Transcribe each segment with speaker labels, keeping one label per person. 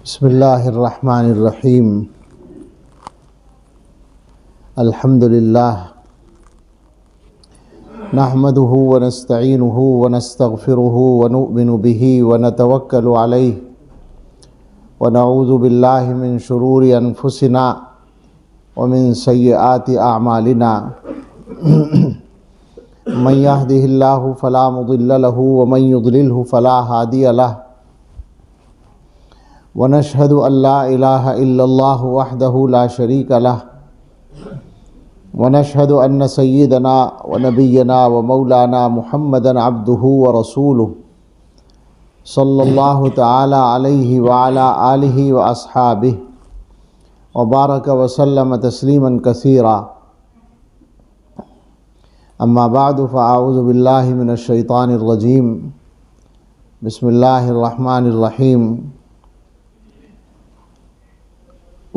Speaker 1: بسم اللہ الرحمن الرحیم الحمد للہ نحمده ونستعینه ونستغفره ونؤمن به ونتوکل علیہ ونعوذ باللہ من شرور انفسنا ومن سیئات اعمالنا من يهده اللہ فلا مضل له ومن يضلله فلا هادی له ونشهد أن لا إله إلا الله وحده لا شريك له ونشهد أن سيدنا ونبينا ومولانا محمدا عبده ورسوله صلى الله تعالى عليه وعلى آله وأصحابه وبارك وسلم تسليما كثيرا. أما بعد فأعوذ بالله من الشيطان الرجيم. بسم الله الرحمن الرحيم.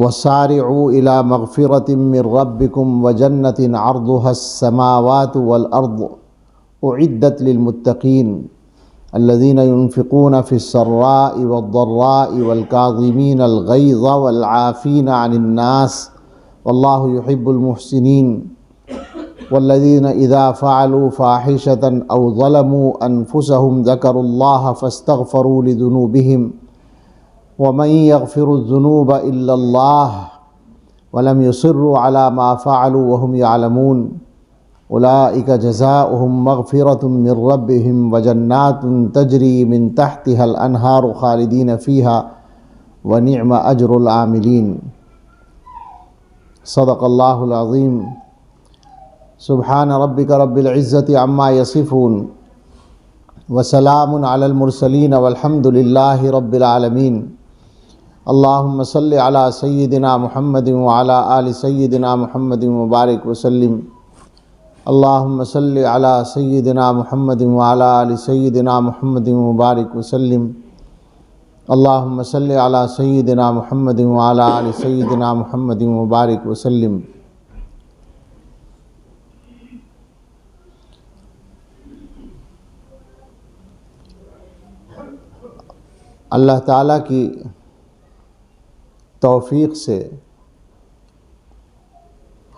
Speaker 1: وَسَارِعُوا إِلَى مَغْفِرَةٍ مِّن رَّبِّكُمْ وَجَنَّةٍ عَرْضُهَا السَّمَاوَاتُ وَالْأَرْضُ أُعِدَّتْ لِلْمُتَّقِينَ الَّذِينَ يُنفِقُونَ فِي السَّرَّاءِ وَالضَّرَّاءِ وَالْكَاظِمِينَ الْغَيْظَ وَالْعَافِينَ عَنِ النَّاسِ وَاللَّهُ يُحِبُّ الْمُحْسِنِينَ وَالَّذِينَ إِذَا فَعَلُوا فَاحِشَةً أَوْ ظَلَمُوا أَنفُسَهُمْ ذَكَرُوا اللَّهَ فَاسْتَغْفَرُوا لِذُنُوبِهِمْ وَمَن يَغْفِرُ الذُّنُوبَ إِلَّا اللَّهُ وَلَمْ يُصِرُّوا عَلَى مَا فَعَلُوا وَهُمْ يَعْلَمُونَ أُولَئِكَ جَزَاؤُهُم مَّغْفِرَةٌ مِّن رَّبِّهِمْ وَجَنَّاتٌ تَجْرِي مِن تَحْتِهَا الْأَنْهَارُ خَالِدِينَ فِيهَا وَنِعْمَ أَجْرُ الْعَامِلِينَ. صدق اللہ العظیم. سبحان ربک رب العزة عما يصفون وسلام علی المرسلین والحمد للہ رب العالمین. اللہم صلی علی سیدنا محمد وعلی آل سیدنا محمد مبارک وسلم. اللہم صلی علی سیدنا محمد وعلی آل سیدنا محمد مبارک وسلم. اللہم صلی علی سیدنا محمد وعلی آل سیدنا محمد مبارک وسلم. اللہ تعالیٰ کی توفیق سے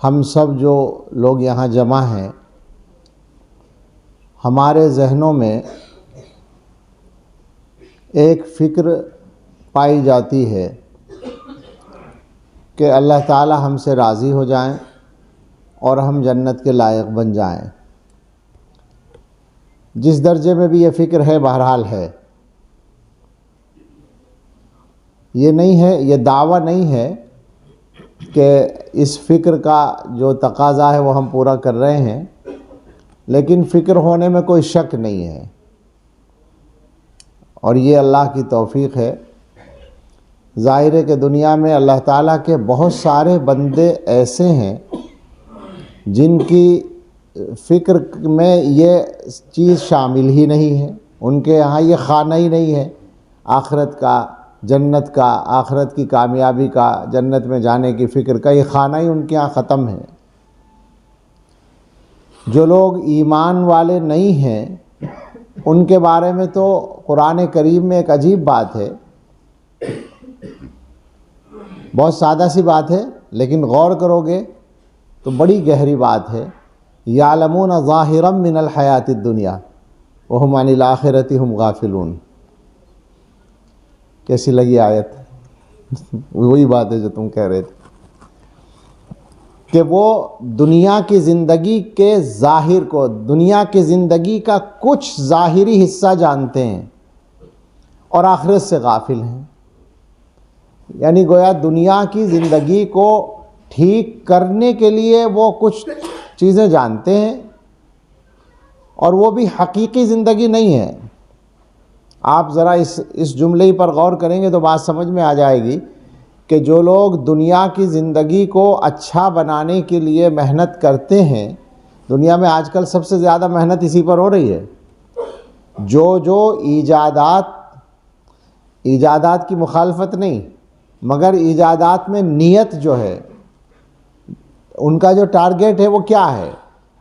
Speaker 1: ہم سب جو لوگ یہاں جمع ہیں، ہمارے ذہنوں میں ایک فکر پائی جاتی ہے کہ اللہ تعالیٰ ہم سے راضی ہو جائیں اور ہم جنت کے لائق بن جائیں. جس درجے میں بھی یہ فکر ہے، بہرحال ہے. یہ نہیں ہے، یہ دعویٰ نہیں ہے کہ اس فکر کا جو تقاضا ہے وہ ہم پورا کر رہے ہیں، لیکن فکر ہونے میں کوئی شک نہیں ہے، اور یہ اللہ کی توفیق ہے. ظاہر ہے کہ دنیا میں اللہ تعالیٰ کے بہت سارے بندے ایسے ہیں جن کی فکر میں یہ چیز شامل ہی نہیں ہے. ان کے یہاں یہ خانہ ہی نہیں ہے آخرت کا، جنت کا، آخرت کی کامیابی کا، جنت میں جانے کی فکر کا. یہ خانہ ہی ان کے یہاں ختم ہے. جو لوگ ایمان والے نہیں ہیں ان کے بارے میں تو قرآن کریم میں ایک عجیب بات ہے. بہت سادہ سی بات ہے، لیکن غور کرو گے تو بڑی گہری بات ہے. یعلمون ظاہرا من الحیات الدنیا وہم عن الآخرۃ ہم غافلون. کیسی لگی آیت؟ وہی بات ہے جو تم کہہ رہے تھے کہ وہ دنیا کی زندگی کے ظاہر کو، دنیا کی زندگی کا کچھ ظاہری حصہ جانتے ہیں اور آخرت سے غافل ہیں. یعنی گویا دنیا کی زندگی کو ٹھیک کرنے کے لیے وہ کچھ چیزیں جانتے ہیں، اور وہ بھی حقیقی زندگی نہیں ہے. آپ ذرا اس جملے پر غور کریں گے تو بات سمجھ میں آ جائے گی کہ جو لوگ دنیا کی زندگی کو اچھا بنانے کے لیے محنت کرتے ہیں، دنیا میں آج کل سب سے زیادہ محنت اسی پر ہو رہی ہے. جو ایجادات کی مخالفت نہیں، مگر ایجادات میں نیت جو ہے، ان کا جو ٹارگیٹ ہے وہ کیا ہے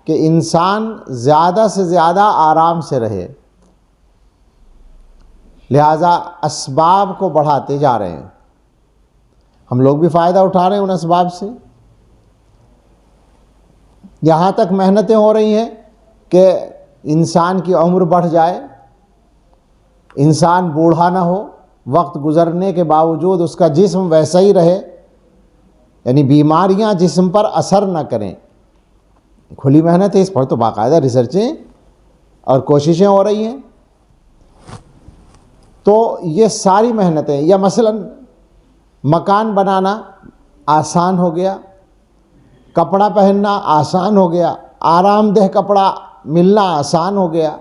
Speaker 1: کہ انسان زیادہ سے زیادہ آرام سے رہے. لہٰذا اسباب کو بڑھاتے جا رہے ہیں. ہم لوگ بھی فائدہ اٹھا رہے ہیں ان اسباب سے. یہاں تک محنتیں ہو رہی ہیں کہ انسان کی عمر بڑھ جائے، انسان بوڑھا نہ ہو، وقت گزرنے کے باوجود اس کا جسم ویسا ہی رہے، یعنی بیماریاں جسم پر اثر نہ کریں. کھلی محنت ہے، اس پر تو باقاعدہ ریسرچیں اور کوششیں ہو رہی ہیں. تو یہ ساری محنتیں، یا مثلا مکان بنانا آسان ہو گیا، کپڑا پہننا آسان ہو گیا، آرام دہ کپڑا ملنا آسان ہو گیا.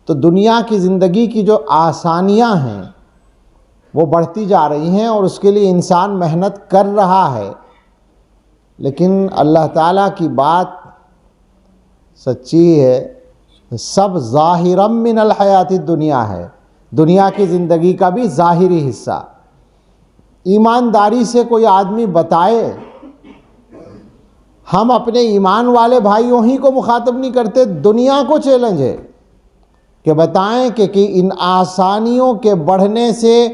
Speaker 1: تو دنیا کی زندگی کی جو آسانیاں ہیں وہ بڑھتی جا رہی ہیں اور اس کے لیے انسان محنت کر رہا ہے. لیکن اللہ تعالیٰ کی بات سچی ہے، سب ظاہرا من الحیات الدنیا ہے، دنیا کی زندگی کا بھی ظاہری حصہ. ایمانداری سے کوئی آدمی بتائے، ہم اپنے ایمان والے بھائیوں ہی کو مخاطب نہیں کرتے، دنیا کو چیلنج ہے کہ بتائیں کہ ان آسانیوں کے بڑھنے سے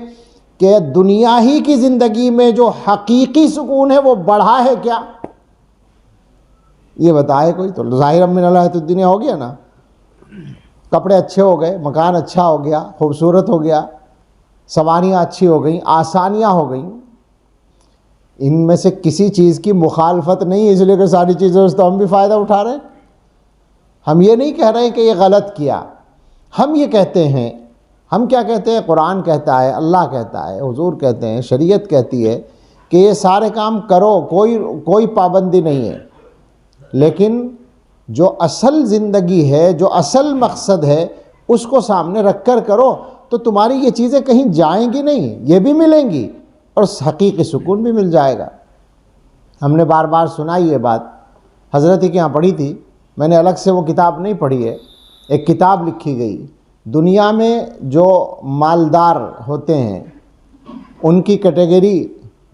Speaker 1: کہ دنیا ہی کی زندگی میں جو حقیقی سکون ہے وہ بڑھا ہے کیا؟ یہ بتائے کوئی. تو ظاہر من الحیات الدنیا ہو گیا نا، کپڑے اچھے ہو گئے، مکان اچھا ہو گیا، خوبصورت ہو گیا، سواریاں اچھی ہو گئیں، آسانیاں ہو گئیں. ان میں سے کسی چیز کی مخالفت نہیں ہے، اس لیے کہ ساری چیزوں سے تو ہم بھی فائدہ اٹھا رہے ہیں. ہم یہ نہیں کہہ رہے کہ یہ غلط کیا، ہم یہ کہتے ہیں، ہم کیا کہتے ہیں؟ قرآن کہتا ہے، اللہ کہتا ہے، حضور کہتے ہیں، شریعت کہتی ہے کہ یہ سارے کام کرو، کوئی پابندی نہیں ہے. لیکن جو اصل زندگی ہے، جو اصل مقصد ہے، اس کو سامنے رکھ کر کرو تو تمہاری یہ چیزیں کہیں جائیں گی نہیں، یہ بھی ملیں گی اور حقیقی سکون بھی مل جائے گا. ہم نے بار بار سنائی یہ بات، حضرت کے یہاں پڑھی تھی، میں نے الگ سے وہ کتاب نہیں پڑھی ہے. ایک کتاب لکھی گئی، دنیا میں جو مالدار ہوتے ہیں ان کی کیٹیگری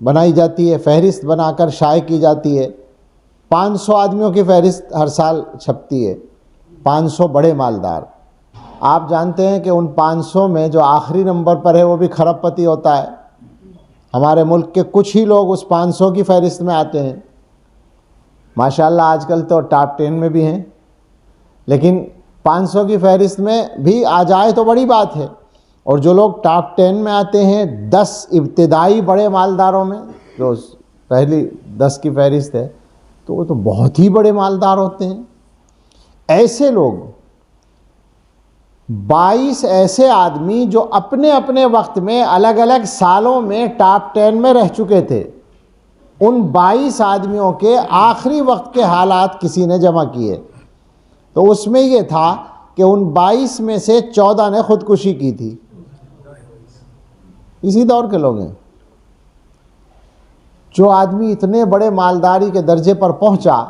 Speaker 1: بنائی جاتی ہے، فہرست بنا کر شائع کی جاتی ہے. 500 آدمیوں کی فہرست ہر سال چھپتی ہے، 500 بڑے مالدار. آپ جانتے ہیں کہ ان 500 میں جو آخری نمبر پر ہے وہ بھی کھرب پتی ہوتا ہے. ہمارے ملک کے کچھ ہی لوگ اس 500 کی فہرست میں آتے ہیں. ماشاءاللہ آج کل تو ٹاپ 10 میں بھی ہیں، لیکن 500 کی فہرست میں بھی آ جائے تو بڑی بات ہے. اور جو لوگ ٹاپ 10 میں آتے ہیں، 10 ابتدائی بڑے مالداروں میں، جو پہلی 10 کی فہرست ہے، تو وہ تو بہت ہی بڑے مالدار ہوتے ہیں. ایسے لوگ 22 ایسے آدمی جو اپنے اپنے وقت میں الگ الگ سالوں میں ٹاپ 10 میں رہ چکے تھے، ان 22 آدمیوں کے آخری وقت کے حالات کسی نے جمع کیے تو اس میں یہ تھا کہ ان 22 میں سے 14 نے خودکشی کی تھی. اسی دور کے لوگ ہیں. جو آدمی اتنے بڑے مالداری کے درجے پر پہنچا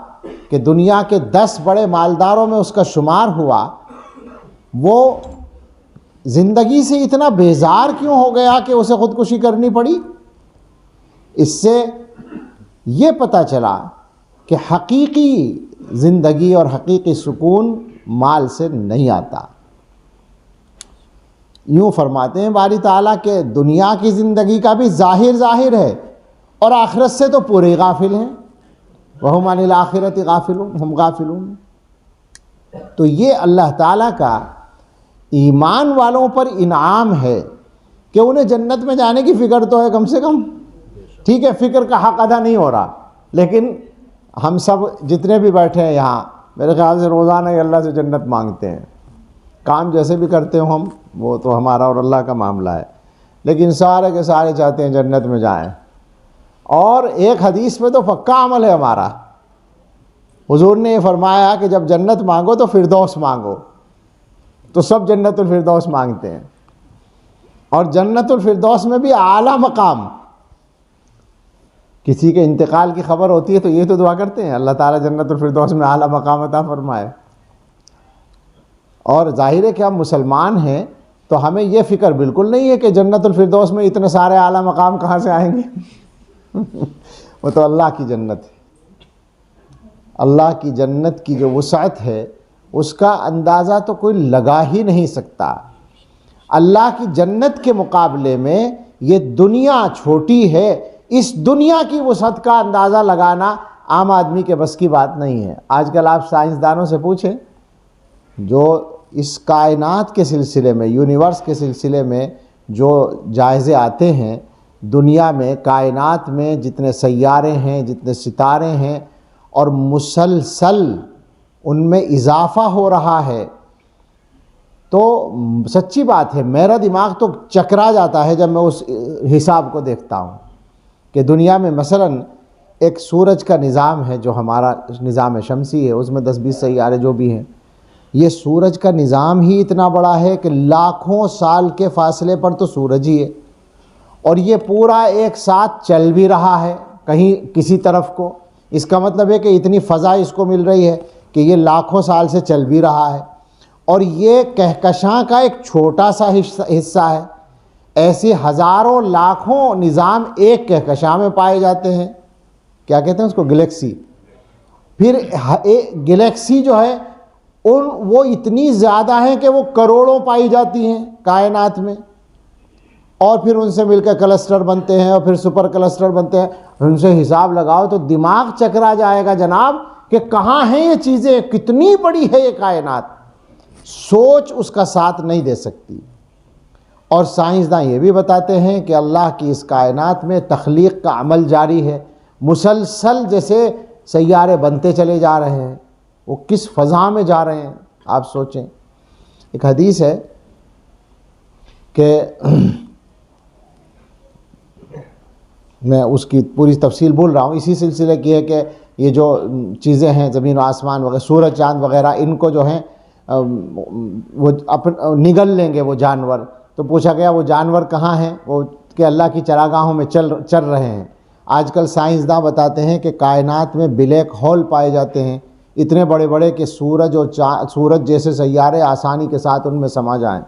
Speaker 1: کہ دنیا کے 10 بڑے مالداروں میں اس کا شمار ہوا، وہ زندگی سے اتنا بیزار کیوں ہو گیا کہ اسے خودکشی کرنی پڑی؟ اس سے یہ پتہ چلا کہ حقیقی زندگی اور حقیقی سکون مال سے نہیں آتا. یوں فرماتے ہیں باری تعالیٰ کہ دنیا کی زندگی کا بھی ظاہر ہے اور آخرت سے تو پورے غافل ہیں. وَهُمْ عَنِ الْآخِرَةِ غَافِلُونَ، ہم غافلون. تو یہ اللہ تعالیٰ کا ایمان والوں پر انعام ہے کہ انہیں جنت میں جانے کی فکر تو ہے کم سے کم. ٹھیک ہے، فکر کا حق ادا نہیں ہو رہا، لیکن ہم سب جتنے بھی بیٹھے ہیں یہاں، میرے خیال سے روزانہ ہی اللہ سے جنت مانگتے ہیں. کام جیسے بھی کرتے ہوں ہم، وہ تو ہمارا اور اللہ کا معاملہ ہے، لیکن سارے کے سارے چاہتے ہیں جنت میں جائیں. اور ایک حدیث پہ تو پکا عمل ہے ہمارا. حضور نے یہ فرمایا کہ جب جنت مانگو تو فردوس مانگو. تو سب جنت الفردوس مانگتے ہیں، اور جنت الفردوس میں بھی اعلیٰ مقام. کسی کے انتقال کی خبر ہوتی ہے تو یہ تو دعا کرتے ہیں اللہ تعالیٰ جنت الفردوس میں اعلیٰ مقام عطا فرمائے. اور ظاہر ہے کہ ہم مسلمان ہیں تو ہمیں یہ فکر بالکل نہیں ہے کہ جنت الفردوس میں اتنے سارے اعلیٰ مقام کہاں سے آئیں گے. وہ تو اللہ کی جنت ہے. اللہ کی جنت کی جو وسعت ہے اس کا اندازہ تو کوئی لگا ہی نہیں سکتا. اللہ کی جنت کے مقابلے میں یہ دنیا چھوٹی ہے اس دنیا کی وسعت کا اندازہ لگانا عام آدمی کے بس کی بات نہیں ہے۔ آج کل آپ سائنسدانوں سے پوچھیں، جو اس کائنات کے سلسلے میں، یونیورس کے سلسلے میں جو جائزے آتے ہیں، دنیا میں کائنات میں جتنے سیارے ہیں، جتنے ستارے ہیں، اور مسلسل ان میں اضافہ ہو رہا ہے، تو سچی بات ہے میرا دماغ تو چکرا جاتا ہے جب میں اس حساب کو دیکھتا ہوں کہ دنیا میں مثلاً ایک سورج کا نظام ہے جو ہمارا نظام شمسی ہے، اس میں 10-20 سیارے جو بھی ہیں، یہ سورج کا نظام ہی اتنا بڑا ہے کہ لاکھوں سال کے فاصلے پر تو سورج ہی ہے، اور یہ پورا ایک ساتھ چل بھی رہا ہے کہیں کسی طرف کو۔ اس کا مطلب ہے کہ اتنی فضا اس کو مل رہی ہے کہ یہ لاکھوں سال سے چل بھی رہا ہے، اور یہ کہکشاں کا ایک چھوٹا سا حصہ ہے۔ ایسے ہزاروں لاکھوں نظام ایک کہکشاں میں پائے جاتے ہیں، کیا کہتے ہیں اس کو، گلیکسی۔ پھر گلیکسی جو ہے وہ اتنی زیادہ ہیں کہ وہ کروڑوں پائی جاتی ہیں کائنات میں، اور پھر ان سے مل کے کلسٹر بنتے ہیں، اور پھر سپر کلسٹر بنتے ہیں۔ ان سے حساب لگاؤ تو دماغ چکرا جائے گا جناب کہ کہاں ہیں یہ چیزیں، کتنی بڑی ہے یہ کائنات، سوچ اس کا ساتھ نہیں دے سکتی۔ اور سائنسداں یہ بھی بتاتے ہیں کہ اللہ کی اس کائنات میں تخلیق کا عمل جاری ہے، مسلسل جیسے سیارے بنتے چلے جا رہے ہیں، وہ کس فضا میں جا رہے ہیں آپ سوچیں۔ ایک حدیث ہے کہ میں اس کی پوری تفصیل بھول رہا ہوں، اسی سلسلے کی ہے کہ یہ جو چیزیں ہیں زمین و آسمان وغیرہ، سورج چاند وغیرہ، ان کو جو ہیں وہ نگل لیں گے وہ جانور۔ تو پوچھا گیا وہ جانور کہاں ہیں، وہ کہ اللہ کی چراگاہوں میں چل رہے ہیں۔ آج کل سائنسداں بتاتے ہیں کہ کائنات میں بلیک ہول پائے جاتے ہیں، اتنے بڑے بڑے کہ سورج اور سورج جیسے سیارے آسانی کے ساتھ ان میں سما جائیں،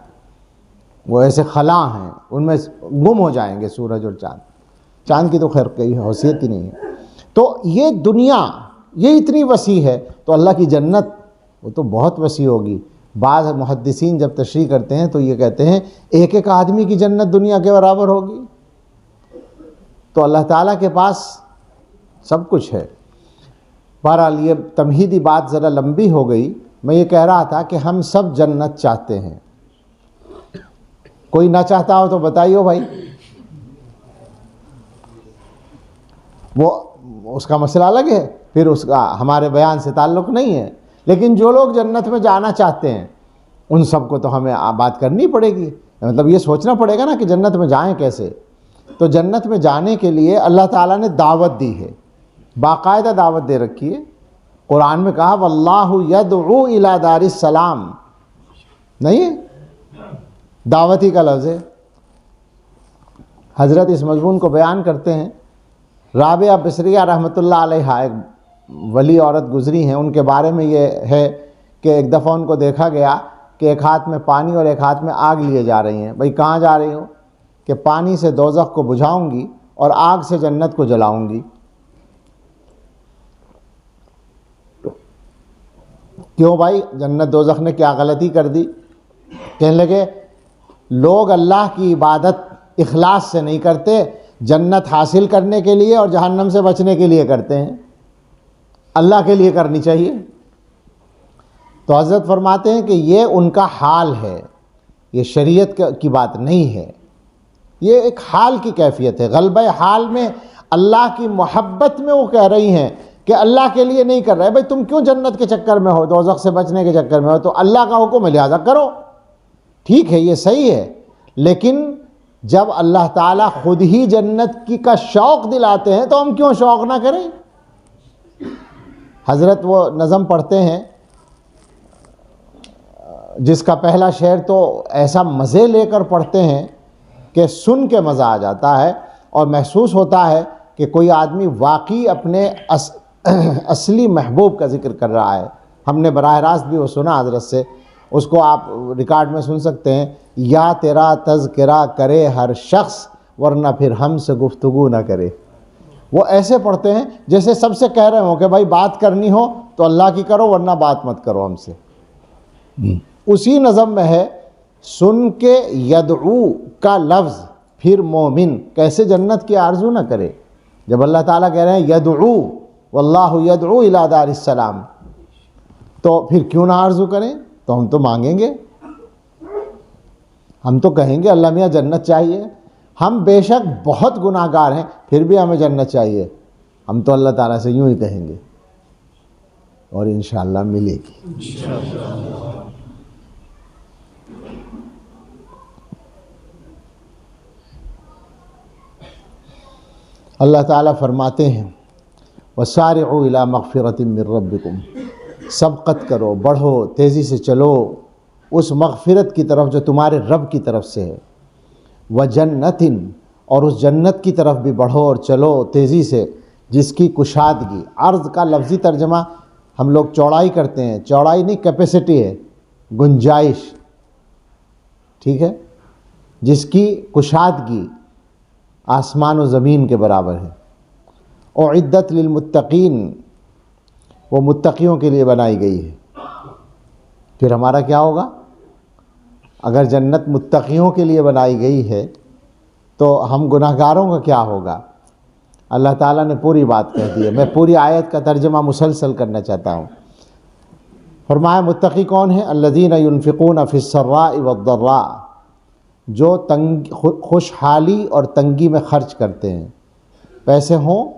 Speaker 1: وہ ایسے خلا ہیں، ان میں گم ہو جائیں گے سورج اور چاند کی تو خیر کوئی حیثیت ہی نہیں ہے۔ تو یہ دنیا یہ اتنی وسیع ہے، تو اللہ کی جنت وہ تو بہت وسیع ہوگی۔ بعض محدثین جب تشریح کرتے ہیں تو یہ کہتے ہیں ایک ایک آدمی کی جنت دنیا کے برابر ہوگی۔ تو اللہ تعالیٰ کے پاس سب کچھ ہے۔ بہرحال یہ تمہیدی بات ذرا لمبی ہو گئی۔ میں یہ کہہ رہا تھا کہ ہم سب جنت چاہتے ہیں، کوئی نہ چاہتا ہو تو بتائیے بھائی، وہ اس کا مسئلہ الگ ہے، پھر اس کا ہمارے بیان سے تعلق نہیں ہے۔ لیکن جو لوگ جنت میں جانا چاہتے ہیں ان سب کو تو ہمیں بات کرنی پڑے گی، مطلب یہ سوچنا پڑے گا نا کہ جنت میں جائیں کیسے۔ تو جنت میں جانے کے لیے اللہ تعالیٰ نے دعوت دی ہے، باقاعدہ دعوت دے رکھی ہے۔ قرآن میں کہا واللہ یدعو الی دار السلام، نہیں ہے، دعوت ہی کا لفظ ہے۔ حضرت اس مضمون کو بیان کرتے ہیں، رابعہ بصریہ رحمۃ اللہ علیہا ایک ولی عورت گزری ہیں، ان کے بارے میں یہ ہے کہ ایک دفعہ ان کو دیکھا گیا کہ ایک ہاتھ میں پانی اور ایک ہاتھ میں آگ لیے جا رہی ہیں۔ بھئی کہاں جا رہی ہوں؟ کہ پانی سے دوزخ کو بجھاؤں گی اور آگ سے جنت کو جلاؤں گی۔ کیوں بھائی، جنت دوزخ نے کیا غلطی کر دی؟ کہنے لگے لوگ اللہ کی عبادت اخلاص سے نہیں کرتے، جنت حاصل کرنے کے لیے اور جہنم سے بچنے کے لیے کرتے ہیں، اللہ کے لیے کرنی چاہیے۔ تو حضرت فرماتے ہیں کہ یہ ان کا حال ہے، یہ شریعت کی بات نہیں ہے، یہ ایک حال کی کیفیت ہے۔ غلبہ حال میں اللہ کی محبت میں وہ کہہ رہی ہیں کہ اللہ کے لیے نہیں کر رہے۔ بھئی تم کیوں جنت کے چکر میں ہو، دوزخ سے بچنے کے چکر میں ہو؟ تو اللہ کا حکم ہے لہذا کرو، ٹھیک ہے، یہ صحیح ہے۔ لیکن جب اللہ تعالیٰ خود ہی جنت کی کا شوق دلاتے ہیں تو ہم کیوں شوق نہ کریں؟ حضرت وہ نظم پڑھتے ہیں جس کا پہلا شعر تو ایسا مزے لے کر پڑھتے ہیں کہ سن کے مزہ آ جاتا ہے، اور محسوس ہوتا ہے کہ کوئی آدمی واقعی اپنے اصلی محبوب کا ذکر کر رہا ہے۔ ہم نے براہ راست بھی وہ سنا حضرت سے، اس کو آپ ریکارڈ میں سن سکتے ہیں۔ یا تیرا تذکرہ کرے ہر شخص ورنہ پھر ہم سے گفتگو نہ کرے۔ وہ ایسے پڑھتے ہیں جیسے سب سے کہہ رہے ہوں کہ بھائی بات کرنی ہو تو اللہ کی کرو ورنہ بات مت کرو ہم سے۔ اسی نظم میں ہے سن کے یدعو کا لفظ، پھر مومن کیسے جنت کی آرزو نہ کرے۔ جب اللہ تعالیٰ کہہ رہے ہیں یدعو واللہ یدعو الی دار السلام، تو پھر کیوں نہ آرزو کریں؟ تو ہم تو مانگیں گے، ہم تو کہیں گے اللہ میاں جنت چاہیے. ہم بے شک بہت گناہ گار ہیں، پھر بھی ہمیں جنت چاہیے. ہم تو اللہ تعالیٰ سے یوں ہی کہیں گے اور انشاءاللہ ملے گی. اللہ تعالیٰ فرماتے ہیں وَسَارِعُوا إِلَىٰ مَغْفِرَةٍ مِّن رَبِّكُمْ، سبقت کرو، بڑھو، تیزی سے چلو اس مغفرت کی طرف جو تمہارے رب کی طرف سے ہے. وَجَنَّةٍ، اور اس جنت کی طرف بھی بڑھو اور چلو تیزی سے جس کی کشادگی، عرض کا لفظی ترجمہ ہم لوگ چوڑائی کرتے ہیں، چوڑائی نہیں کیپیسٹی ہے، گنجائش، ٹھیک ہے، جس کی کشادگی آسمان و زمین کے برابر ہے. اعدت للمتقین، وہ متقیوں کے لیے بنائی گئی ہے. پھر ہمارا کیا ہوگا؟ اگر جنت متقیوں کے لیے بنائی گئی ہے تو ہم گناہ گاروں کا کیا ہوگا؟ اللہ تعالیٰ نے پوری بات کہہ دی ہے. میں پوری آیت کا ترجمہ مسلسل کرنا چاہتا ہوں. فرمایا متقی کون ہیں؟ الذین ينفقون فی السراء والضراء، جو خوشحالی اور تنگی میں خرچ کرتے ہیں. پیسے ہوں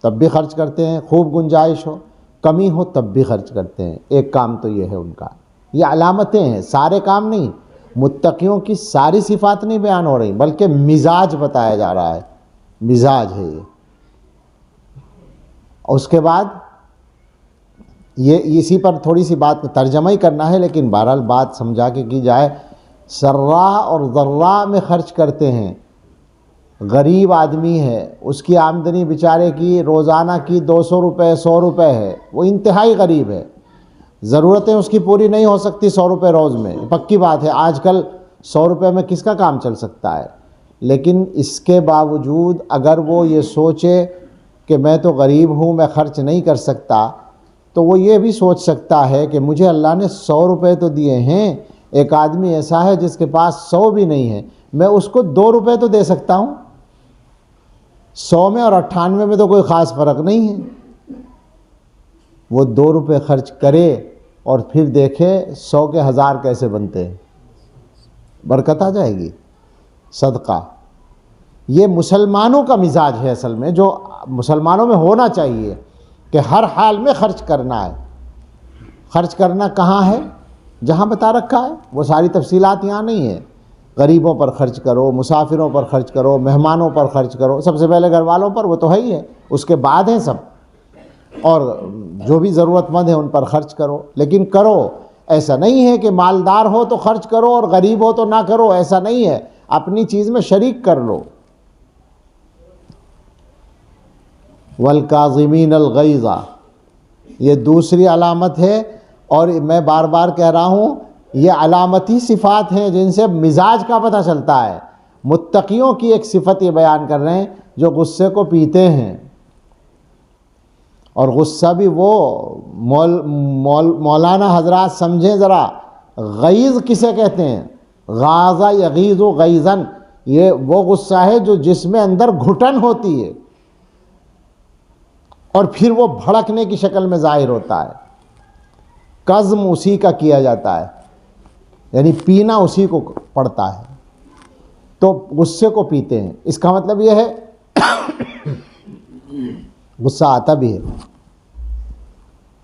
Speaker 1: تب بھی خرچ کرتے ہیں، خوب گنجائش ہو، کمی ہو تب بھی خرچ کرتے ہیں. ایک کام تو یہ ہے ان کا، یہ علامتیں ہیں، سارے کام نہیں. متقیوں کی ساری صفات نہیں بیان ہو رہی بلکہ مزاج بتایا جا رہا ہے، مزاج ہے یہ. اس کے بعد یہ اسی پر تھوڑی سی بات ترجمہ ہی کرنا ہے لیکن بہرحال بات سمجھا کے کی جائے. سراء اور ضراء میں خرچ کرتے ہیں. غریب آدمی ہے، اس کی آمدنی بیچارے کی روزانہ کی 200 روپے 100 روپے ہے، وہ انتہائی غریب ہے، ضرورتیں اس کی پوری نہیں ہو سکتی 100 روپے روز میں. پکی بات ہے، آج کل 100 روپے میں کس کا کام چل سکتا ہے؟ لیکن اس کے باوجود اگر وہ یہ سوچے کہ میں تو غریب ہوں، میں خرچ نہیں کر سکتا، تو وہ یہ بھی سوچ سکتا ہے کہ مجھے اللہ نے 100 روپے تو دیے ہیں، ایک آدمی ایسا ہے جس کے پاس 100 بھی نہیں ہے، میں اس کو 2 روپے تو دے سکتا ہوں. 100 میں اور 98 میں تو کوئی خاص فرق نہیں ہے. وہ 2 روپے خرچ کرے اور پھر دیکھے 100 کے 1000 کیسے بنتے ہیں. برکت آ جائے گی. صدقہ یہ مسلمانوں کا مزاج ہے اصل میں، جو مسلمانوں میں ہونا چاہیے کہ ہر حال میں خرچ کرنا ہے. خرچ کرنا کہاں ہے؟ جہاں بتا رکھا ہے. وہ ساری تفصیلات یہاں نہیں ہیں. غریبوں پر خرچ کرو، مسافروں پر خرچ کرو، مہمانوں پر خرچ کرو، سب سے پہلے گھر والوں پر، وہ تو ہے ہی ہے، اس کے بعد ہیں سب، اور جو بھی ضرورت مند ہیں ان پر خرچ کرو. لیکن کرو، ایسا نہیں ہے کہ مالدار ہو تو خرچ کرو اور غریب ہو تو نہ کرو، ایسا نہیں ہے. اپنی چیز میں شریک کر لو. والکاظمین الغیظ، یہ دوسری علامت ہے. اور میں بار بار کہہ رہا ہوں یہ علامتی صفات ہیں جن سے مزاج کا پتہ چلتا ہے. متقیوں کی ایک صفت یہ بیان کر رہے ہیں جو غصے کو پیتے ہیں. اور غصہ بھی وہ مولانا حضرات سمجھیں ذرا، غیظ کسے کہتے ہیں؟ غاظ یغیظ غیظاً، یہ وہ غصہ ہے جو جس میں اندر گھٹن ہوتی ہے اور پھر وہ بھڑکنے کی شکل میں ظاہر ہوتا ہے. قزم اسی کا کیا جاتا ہے، یعنی پینا اسی کو پڑتا ہے. تو غصے کو پیتے ہیں، اس کا مطلب یہ ہے غصہ آتا بھی ہے.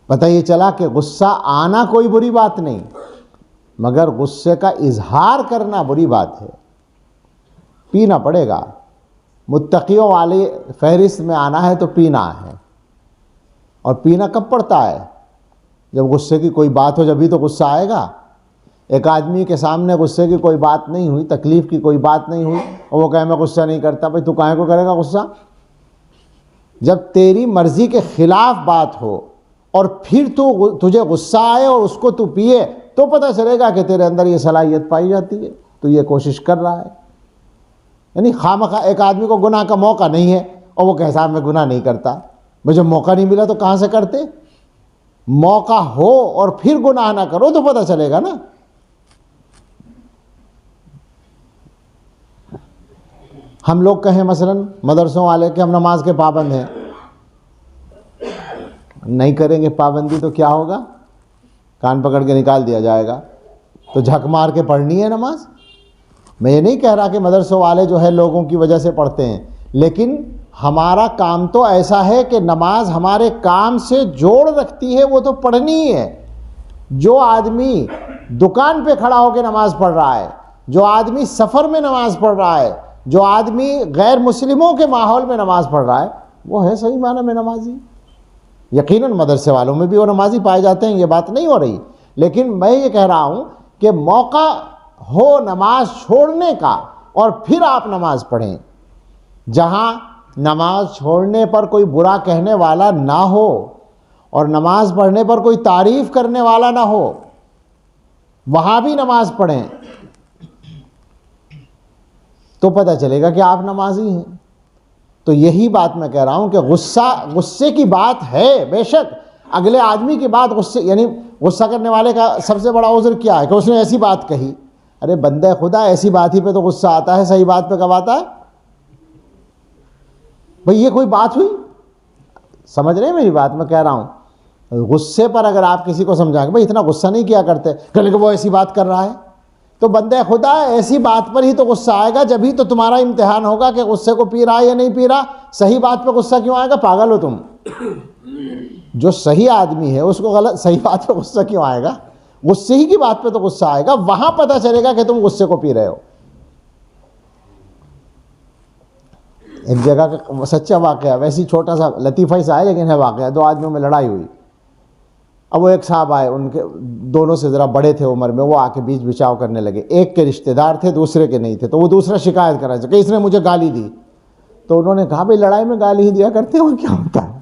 Speaker 1: پتہ یہ چلا کہ غصہ آنا کوئی بری بات نہیں، مگر غصے کا اظہار کرنا بری بات ہے. پینا پڑے گا. متقیوں والی فہرست میں آنا ہے تو پینا ہے. اور پینا کب پڑتا ہے؟ جب غصے کی کوئی بات ہو، جبھی تو غصہ آئے گا. ایک آدمی کے سامنے غصے کی کوئی بات نہیں ہوئی، تکلیف کی کوئی بات نہیں ہوئی، اور وہ کہے میں غصہ نہیں کرتا. بھائی تو کائیں کو کرے گا غصہ؟ جب تیری مرضی کے خلاف بات ہو اور پھر تجھے غصہ آئے اور اس کو تو پیے، تو پتہ چلے گا کہ تیرے اندر یہ صلاحیت پائی جاتی ہے، تو یہ کوشش کر رہا ہے. یعنی خواہ ایک آدمی کو گناہ کا موقع نہیں ہے اور وہ کہے صاحب میں گناہ نہیں کرتا. مجھے موقع نہیں ملا تو کہاں سے کرتے؟ موقع ہو اور پھر گناہ نہ کرو تو پتہ چلے گا نا. ہم لوگ کہیں مثلا مدرسوں والے کہ ہم نماز کے پابند ہیں، نہیں کریں گے پابندی تو کیا ہوگا؟ کان پکڑ کے نکال دیا جائے گا۔ تو جھک مار کے پڑھنی ہے نماز۔ میں یہ نہیں کہہ رہا کہ مدرسوں والے جو ہے لوگوں کی وجہ سے پڑھتے ہیں، لیکن ہمارا کام تو ایسا ہے کہ نماز ہمارے کام سے جوڑ رکھتی ہے، وہ تو پڑھنی ہی ہے۔ جو آدمی دکان پہ کھڑا ہو کے نماز پڑھ رہا ہے، جو آدمی سفر میں نماز پڑھ رہا ہے، جو آدمی غیر مسلموں کے ماحول میں نماز پڑھ رہا ہے، وہ ہے صحیح معنی میں نمازی۔ یقیناً مدرسے والوں میں بھی وہ نمازی پائے جاتے ہیں، یہ بات نہیں ہو رہی، لیکن میں یہ کہہ رہا ہوں کہ موقع ہو نماز چھوڑنے کا اور پھر آپ نماز پڑھیں، جہاں نماز چھوڑنے پر کوئی برا کہنے والا نہ ہو اور نماز پڑھنے پر کوئی تعریف کرنے والا نہ ہو، وہاں بھی نماز پڑھیں تو پتہ چلے گا کہ آپ نمازی ہیں۔ تو یہی بات میں کہہ رہا ہوں کہ غصے کی بات ہے بے شک، اگلے آدمی کی بات یعنی غصہ کرنے والے کا سب سے بڑا عذر کیا ہے کہ اس نے ایسی بات کہی۔ ارے بندہ خدا، ایسی بات ہی پہ تو غصہ آتا ہے، صحیح بات پہ کب آتا ہے؟ بھئی یہ کوئی بات ہوئی؟ سمجھ رہے ہیں میری بات؟ میں کہہ رہا ہوں غصے پر اگر آپ کسی کو سمجھائیں کہ بھئی اتنا غصہ نہیں کیا کرتے، کہ وہ ایسی بات کر رہا ہے، تو بندہ خدا ایسی بات پر ہی تو غصہ آئے گا، جبھی تو تمہارا امتحان ہوگا کہ غصے کو پی رہا ہے یا نہیں پی رہا۔ صحیح بات پہ غصہ کیوں آئے گا؟ پاگل ہو تم۔ جو صحیح آدمی ہے اس کو صحیح بات پہ غصہ کیوں آئے گا؟ غصے ہی کی بات پہ تو غصہ آئے گا، وہاں پتہ چلے گا کہ تم غصے کو پی رہے ہو۔ ایک جگہ کا سچا واقعہ، ویسے چھوٹا سا لطیفہ ہی سا ہے لیکن ہے واقعہ۔ دو آدمیوں میں لڑائی ہوئی، اب وہ ایک صاحب آئے، ان کے دونوں سے ذرا بڑے تھے عمر میں، وہ آ کے بیچ بچاؤ کرنے لگے۔ ایک کے رشتہ دار تھے، دوسرے کے نہیں تھے، تو وہ دوسرا شکایت کر رہا تھا کہ اس نے مجھے گالی دی۔ تو انہوں نے کہا بھئی لڑائی میں گالی ہی دیا کرتے ہو، کیا ہوتا ہے؟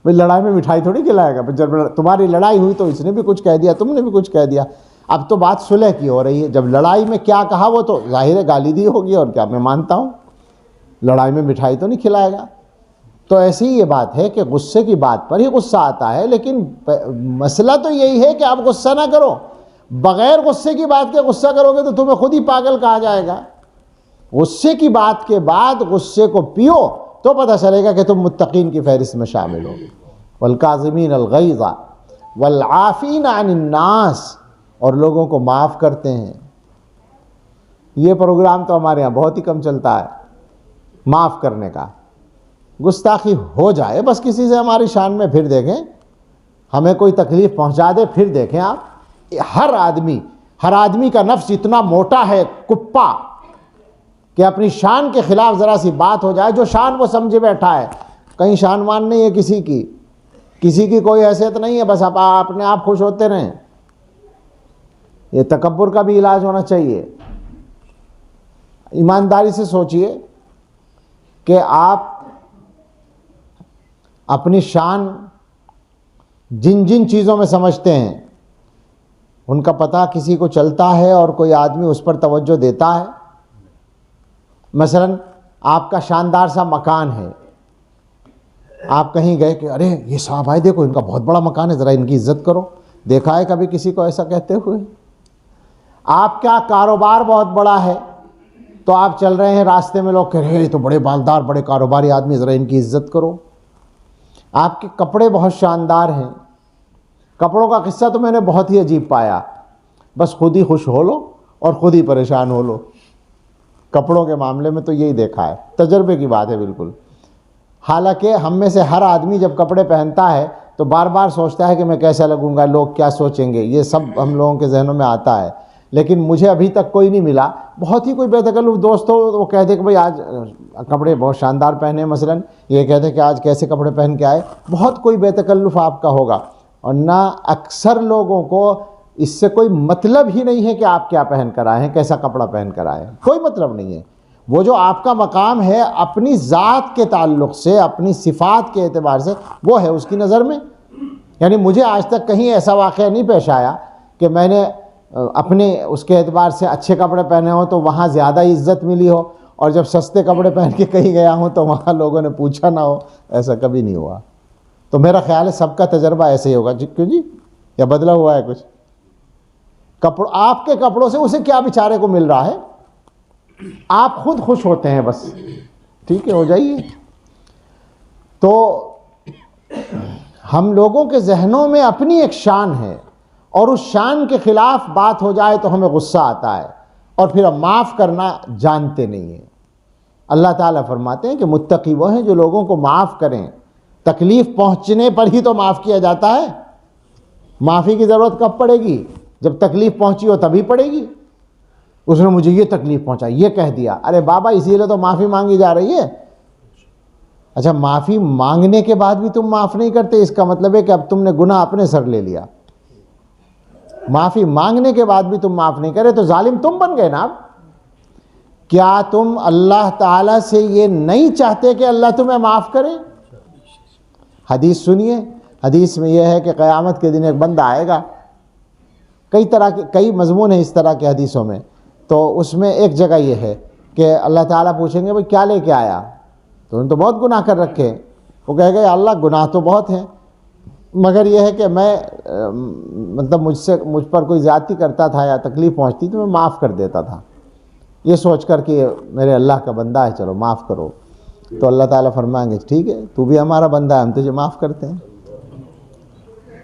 Speaker 1: بھئی لڑائی میں مٹھائی تھوڑی کھلائے گا، جب تمہاری لڑائی ہوئی تو اس نے بھی کچھ کہہ دیا، تم نے بھی کچھ کہہ دیا۔ اب تو بات صلح کی ہو رہی ہے، جب لڑائی میں کیا کہا وہ تو ظاہر ہے گالی دی ہوگی، اور کیا میں مانتا ہوں، لڑائی میں مٹھائی تو نہیں کھلائے گا۔ تو ایسی یہ بات ہے کہ غصے کی بات پر ہی غصہ آتا ہے، لیکن مسئلہ تو یہی ہے کہ آپ غصہ نہ کرو۔ بغیر غصے کی بات کے غصہ کرو گے تو تمہیں خود ہی پاگل کہا جائے گا۔ غصے کی بات کے بعد غصے کو پیو تو پتہ چلے گا کہ تم متقین کی فہرست میں شامل ہو۔ والکاظمین الغیظ والعافین عن الناس، اور لوگوں کو معاف کرتے ہیں۔ یہ پروگرام تو ہمارے یہاں بہت ہی کم چلتا ہے، معاف کرنے کا۔ گستاخی ہو جائے بس کسی سے ہماری شان میں، پھر دیکھیں ہمیں کوئی تکلیف پہنچا دے، پھر دیکھیں آپ۔ ہر آدمی کا نفس اتنا موٹا ہے کپا کہ اپنی شان کے خلاف ذرا سی بات ہو جائے، جو شان وہ سمجھے بیٹھا ہے، کہیں شان مان نہیں ہے کسی کی کوئی حیثیت نہیں ہے، بس آپ اپنے آپ خوش ہوتے رہیں۔ یہ تکبر کا بھی علاج ہونا چاہیے۔ ایمانداری سے سوچئے کہ آپ اپنی شان جن جن چیزوں میں سمجھتے ہیں ان کا پتہ کسی کو چلتا ہے اور کوئی آدمی اس پر توجہ دیتا ہے۔ مثلا آپ کا شاندار سا مکان ہے، آپ کہیں گئے کہ ارے یہ صاحب آئے، دیکھو ان کا بہت بڑا مکان ہے، ذرا ان کی عزت کرو۔ دیکھا ہے کبھی کسی کو ایسا کہتے ہوئے؟ آپ کا کاروبار بہت بڑا ہے تو آپ چل رہے ہیں، راستے میں لوگ کہہ رہے ہیں یہ تو بڑے مالدار بڑے کاروباری آدمی، ذرا ان کی عزت کرو۔ آپ کے کپڑے بہت شاندار ہیں، کپڑوں کا قصہ تو میں نے بہت ہی عجیب پایا، بس خود ہی خوش ہو لو اور خود ہی پریشان ہو لو۔ کپڑوں کے معاملے میں تو یہی دیکھا ہے، تجربے کی بات ہے بالکل۔ حالانکہ ہم میں سے ہر آدمی جب کپڑے پہنتا ہے تو بار بار سوچتا ہے کہ میں کیسا لگوں گا، لوگ کیا سوچیں گے، یہ سب ہم لوگوں کے ذہنوں میں آتا ہے، لیکن مجھے ابھی تک کوئی نہیں ملا۔ بہت ہی کوئی بے تکلف دوست ہو وہ کہتے کہ بھئی آج کپڑے بہت شاندار پہنے، مثلا یہ کہتے کہ آج کیسے کپڑے پہن کے آئے، بہت کوئی بے تکلف آپ کا ہوگا، اور نہ اکثر لوگوں کو اس سے کوئی مطلب ہی نہیں ہے کہ آپ کیا پہن کر آئے ہیں، کیسا کپڑا پہن کر آئے ہیں، کوئی مطلب نہیں ہے۔ وہ جو آپ کا مقام ہے اپنی ذات کے تعلق سے، اپنی صفات کے اعتبار سے، وہ ہے اس کی نظر میں۔ یعنی مجھے آج تک کہیں ایسا واقعہ نہیں پیش آیا کہ میں نے اپنے اس کے اعتبار سے اچھے کپڑے پہنے ہوں تو وہاں زیادہ عزت ملی ہو، اور جب سستے کپڑے پہن کے کہیں گیا ہوں تو وہاں لوگوں نے پوچھا نہ ہو، ایسا کبھی نہیں ہوا۔ تو میرا خیال ہے سب کا تجربہ ایسے ہی ہوگا۔ کیوں جی، یا بدلا ہوا ہے کچھ؟ آپ کے کپڑوں سے اسے کیا بیچارے کو مل رہا ہے؟ آپ خود خوش ہوتے ہیں بس، ٹھیک ہے ہو جائیے. تو ہم لوگوں کے ذہنوں میں اپنی ایک شان ہے، اور اس شان کے خلاف بات ہو جائے تو ہمیں غصہ آتا ہے، اور پھر ہم معاف کرنا جانتے نہیں ہیں. اللہ تعالیٰ فرماتے ہیں کہ متقی وہ ہیں جو لوگوں کو معاف کریں. تکلیف پہنچنے پر ہی تو معاف کیا جاتا ہے. معافی کی ضرورت کب پڑے گی؟ جب تکلیف پہنچی ہو تبھی پڑے گی. اس نے مجھے یہ تکلیف پہنچا، یہ کہہ دیا، ارے بابا اسی لیے تو معافی مانگی جا رہی ہے. اچھا معافی مانگنے کے بعد بھی تم معاف نہیں کرتے، اس کا مطلب ہے کہ اب تم نے گناہ اپنے سر لے لیا. معافی مانگنے کے بعد بھی تم معاف نہیں کرے تو ظالم تم بن گئے نا. اب کیا تم اللہ تعالیٰ سے یہ نہیں چاہتے کہ اللہ تمہیں معاف کرے؟ حدیث سنیے. حدیث میں یہ ہے کہ قیامت کے دن ایک بندہ آئے گا. کئی مضمون ہیں اس طرح کے حدیثوں میں. تو اس میں ایک جگہ یہ ہے کہ اللہ تعالیٰ پوچھیں گے بھئی کیا لے کے آیا؟ تو انہوں نے تو بہت گناہ کر رکھے ہیں. وہ کہے گا اللہ گناہ تو بہت ہیں، مگر یہ ہے کہ میں مطلب مجھ پر کوئی زیادتی کرتا تھا یا تکلیف پہنچتی تو میں معاف کر دیتا تھا، یہ سوچ کر کہ میرے اللہ کا بندہ ہے چلو معاف کرو. تو اللہ تعالیٰ فرمائیں گے ٹھیک ہے تو بھی ہمارا بندہ ہے، ہم تجھے معاف کرتے ہیں.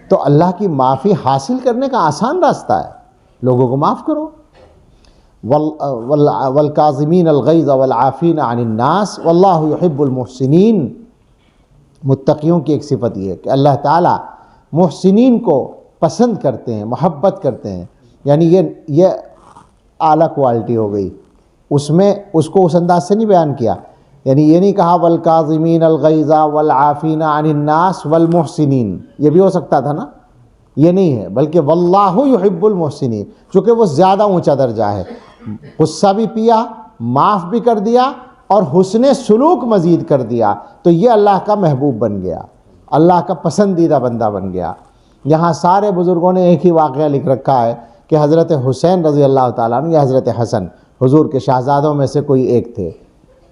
Speaker 1: تو اللہ کی معافی حاصل کرنے کا آسان راستہ ہے، لوگوں کو معاف کرو. والکاظمین الغیظ والعافین عن الناس واللہ یحب المحسنین. متقیوں کی ایک صفت یہ ہے کہ اللہ تعالیٰ محسنین کو پسند کرتے ہیں، محبت کرتے ہیں. یعنی یہ اعلیٰ کوالٹی ہو گئی. اس میں اس کو اس انداز سے نہیں بیان کیا، یعنی یہ نہیں کہا والکاظمین الغیظ والعافین عن الناس والمحسنین، یہ بھی ہو سکتا تھا نا، یہ نہیں ہے، بلکہ واللہ یحب المحسنین، چونکہ وہ زیادہ اونچا درجہ ہے. غصہ بھی پیا، معاف بھی کر دیا، اور حسن سلوک مزید کر دیا، تو یہ اللہ کا محبوب بن گیا، اللہ کا پسندیدہ بندہ بن گیا. یہاں سارے بزرگوں نے ایک ہی واقعہ لکھ رکھا ہے کہ حضرت حسین رضی اللہ تعالیٰ عنہ یا حضرت حسن حضور کے شہزادوں میں سے کوئی ایک تھے.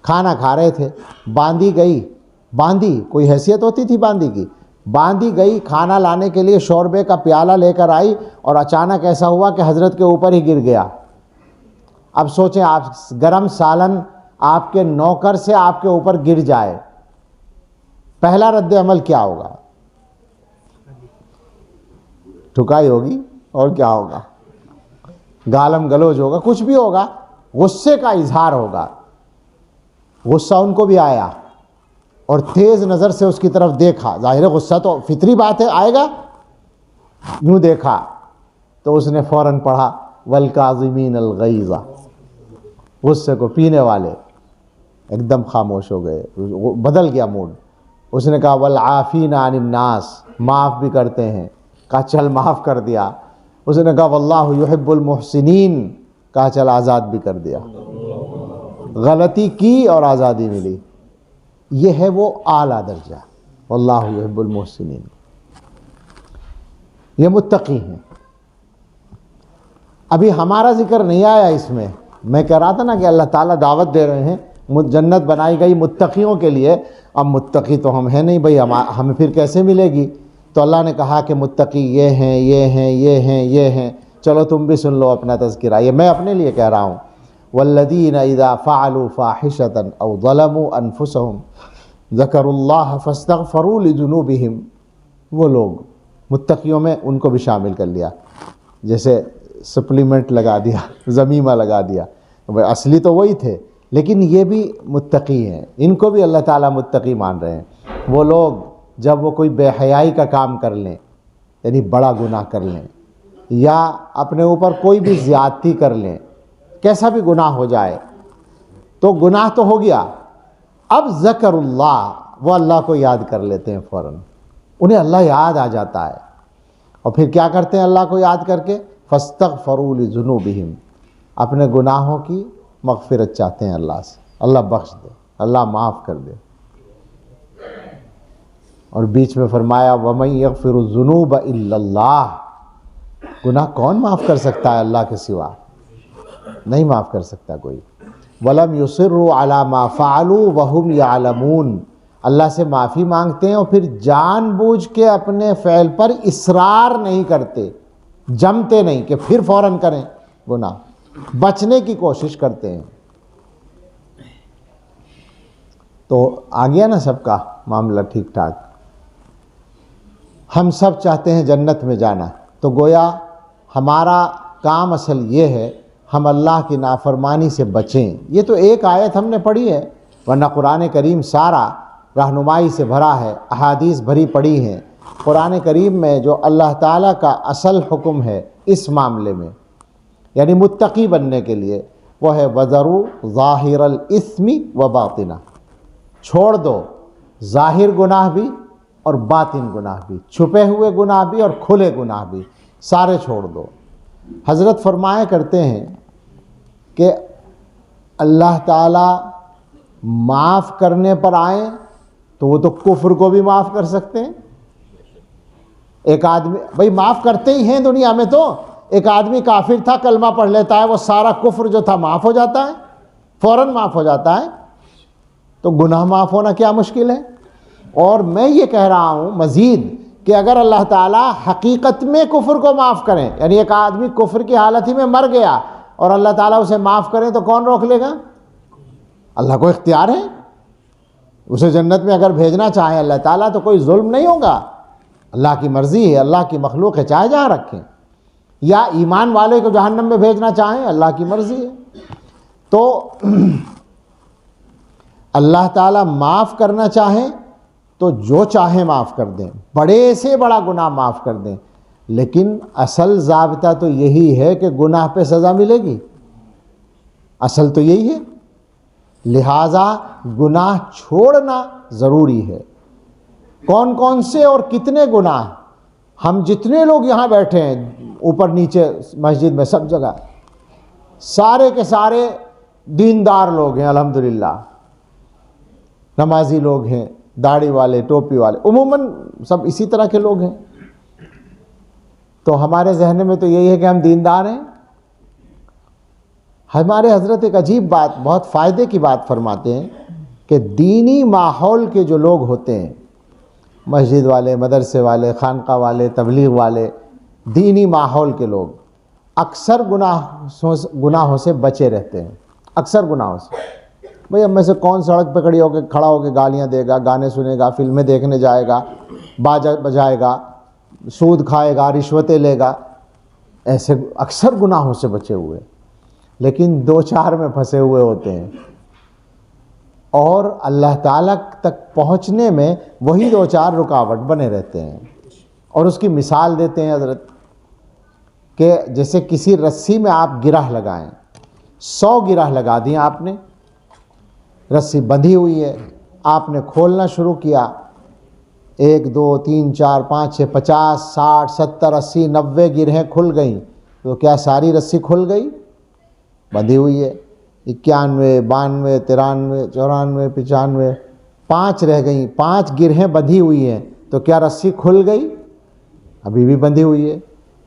Speaker 1: کھانا کھا رہے تھے، باندی کوئی حیثیت ہوتی تھی باندی کی، باندی گئی کھانا لانے کے لیے، شوربے کا پیالہ لے کر آئی، اور اچانک ایسا ہوا کہ حضرت کے اوپر ہی گر گیا. اب سوچیں آپ گرم سالن آپ کے نوکر سے آپ کے اوپر گر جائے، پہلا رد عمل کیا ہوگا؟ ٹھکائی ہوگی، اور کیا ہوگا؟ گالم گلوچ ہوگا، کچھ بھی ہوگا، غصے کا اظہار ہوگا. غصہ ان کو بھی آیا اور تیز نظر سے اس کی طرف دیکھا. ظاہر ہے غصہ تو فطری بات ہے، آئے گا. یوں دیکھا تو اس نے فوراً پڑھا والکاظمین الغیظ. غصے کو پینے والے ایک دم خاموش ہو گئے، بدل گیا موڈ. اس نے کہا والعافین عن الناس، معاف بھی کرتے ہیں، کہا چل معاف کر دیا. اس نے کہا واللہ یحب المحسنین، کہا چل آزاد بھی کر دیا. غلطی کی اور آزادی ملی. یہ ہے وہ اعلیٰ درجہ، واللہ یحب المحسنین. یہ متقی ہیں. ابھی ہمارا ذکر نہیں آیا اس میں. میں کہہ رہا تھا نا کہ اللہ تعالیٰ دعوت دے رہے ہیں، جنت بنائی گئی متقیوں کے لیے. اب متقی تو ہم ہیں نہیں بھئی، ہمیں پھر کیسے ملے گی؟ تو اللہ نے کہا کہ متقی یہ ہیں یہ ہیں یہ ہیں یہ ہیں. چلو تم بھی سن لو اپنا تذکرہ، یہ میں اپنے لیے کہہ رہا ہوں. والذین اذا فعلوا فاحشة او ظلموا انفسهم ذکروا اللہ فاستغفروا لذنوبهم. وہ لوگ متقیوں میں ان کو بھی شامل کر لیا، جیسے سپلیمنٹ لگا دیا، ضمیمہ لگا دیا. اصلی تو وہی تھے، لیکن یہ بھی متقی ہیں، ان کو بھی اللہ تعالیٰ متقی مان رہے ہیں. وہ لوگ جب وہ کوئی بے حیائی کا کام کر لیں، یعنی بڑا گناہ کر لیں، یا اپنے اوپر کوئی بھی زیادتی کر لیں، کیسا بھی گناہ ہو جائے، تو گناہ تو ہو گیا، اب ذکر اللہ، وہ اللہ کو یاد کر لیتے ہیں فوراً. انہیں اللہ یاد آ جاتا ہے، اور پھر کیا کرتے ہیں اللہ کو یاد کر کے؟ فاستغفروا لذنوبہم، اپنے گناہوں کی مغفرت چاہتے ہیں اللہ سے، اللہ بخش دے، اللہ معاف کر دے. اور بیچ میں فرمایا وَمَن يَغْفِرُ الذُّنُوبَ إِلَّا اللَّهُ. گناہ کون معاف کر سکتا ہے اللہ کے سوا؟ نہیں معاف کر سکتا کوئی. وَلَمْ يُصِرُّوا عَلَى مَا فَعَلُوا وَهُمْ يَعْلَمُونَ. اللہ سے معافی مانگتے ہیں اور پھر جان بوجھ کے اپنے فعل پر اصرار نہیں کرتے، جمتے نہیں کہ پھر فوراً کریں گناہ، بچنے کی کوشش کرتے ہیں. تو آ گیا نا سب کا معاملہ ٹھیک ٹھاک. ہم سب چاہتے ہیں جنت میں جانا، تو گویا ہمارا کام اصل یہ ہے ہم اللہ کی نافرمانی سے بچیں. یہ تو ایک آیت ہم نے پڑھی ہے، ورنہ قرآن کریم سارا رہنمائی سے بھرا ہے، احادیث بھری پڑی ہیں. قرآن کریم میں جو اللہ تعالیٰ کا اصل حکم ہے اس معاملے میں، یعنی متقی بننے کے لیے، وہ ہے وَذَرُوا ظَاهِرَ الْإِثْمِ وَبَاطِنَهُ. چھوڑ دو ظاہر گناہ بھی اور باطن گناہ بھی، چھپے ہوئے گناہ بھی اور کھلے گناہ بھی، سارے چھوڑ دو. حضرت فرمایا کرتے ہیں کہ اللہ تعالیٰ معاف کرنے پر آئیں تو وہ تو کفر کو بھی معاف کر سکتے ہیں. ایک آدمی بھائی معاف کرتے ہی ہیں دنیا میں، تو ایک آدمی کافر تھا، کلمہ پڑھ لیتا ہے، وہ سارا کفر جو تھا معاف ہو جاتا ہے، فوراً معاف ہو جاتا ہے. تو گناہ معاف ہونا کیا مشکل ہے. اور میں یہ کہہ رہا ہوں مزید کہ اگر اللہ تعالیٰ حقیقت میں کفر کو معاف کریں، یعنی ایک آدمی کفر کی حالت ہی میں مر گیا اور اللہ تعالیٰ اسے معاف کریں، تو کون روک لے گا؟ اللہ کو اختیار ہے. اسے جنت میں اگر بھیجنا چاہے اللہ تعالیٰ تو کوئی ظلم نہیں ہوگا. اللہ کی مرضی ہے، اللہ کی مخلوق ہے، چاہے جہاں رکھیں. یا ایمان والے کو جہنم میں بھیجنا چاہیں، اللہ کی مرضی ہے. تو اللہ تعالیٰ معاف کرنا چاہیں تو جو چاہیں معاف کر دیں، بڑے سے بڑا گناہ معاف کر دیں. لیکن اصل ضابطہ تو یہی ہے کہ گناہ پہ سزا ملے گی، اصل تو یہی ہے. لہٰذا گناہ چھوڑنا ضروری ہے. کون کون سے اور کتنے گناہ؟ ہم جتنے لوگ یہاں بیٹھے ہیں، اوپر نیچے مسجد میں سب جگہ، سارے کے سارے دیندار لوگ ہیں الحمدللہ، نمازی لوگ ہیں، داڑھی والے، ٹوپی والے، عموماً سب اسی طرح کے لوگ ہیں. تو ہمارے ذہن میں تو یہی ہے کہ ہم دیندار ہیں. ہمارے حضرت ایک عجیب بات، بہت فائدے کی بات فرماتے ہیں کہ دینی ماحول کے جو لوگ ہوتے ہیں، مسجد والے، مدرسے والے، خانقاہ والے، تبلیغ والے، دینی ماحول کے لوگ اکثر گناہوں سے بچے رہتے ہیں. اکثر گناہوں سے. بھئی اب میں سے کون سڑک پہ کھڑا ہو کے گالیاں دے گا، گانے سنے گا، فلمیں دیکھنے جائے گا، باجا بجائے گا، سود کھائے گا، رشوتیں لے گا. ایسے اکثر گناہوں سے بچے ہوئے، لیکن دو چار میں پھنسے ہوئے ہوتے ہیں. اور اللہ تعالیٰ تک پہنچنے میں وہی دو چار رکاوٹ بنے رہتے ہیں. اور اس کی مثال دیتے ہیں حضرت کہ جیسے کسی رسی میں آپ گرہ لگائیں، 100 گرہ لگا دیں آپ نے، رسی بندھی ہوئی ہے، آپ نے کھولنا شروع کیا، 1 2 3 4 5 6 50 60 70 80 90 گرہیں کھل گئیں. تو کیا ساری رسی کھل گئی؟ بندھی ہوئی ہے. 91 92 93 94 95 5 رہ گئیں، 5 گرہیں بندھی ہوئی ہیں. تو کیا رسی کھل گئی؟ ابھی بھی بندھی ہوئی ہے.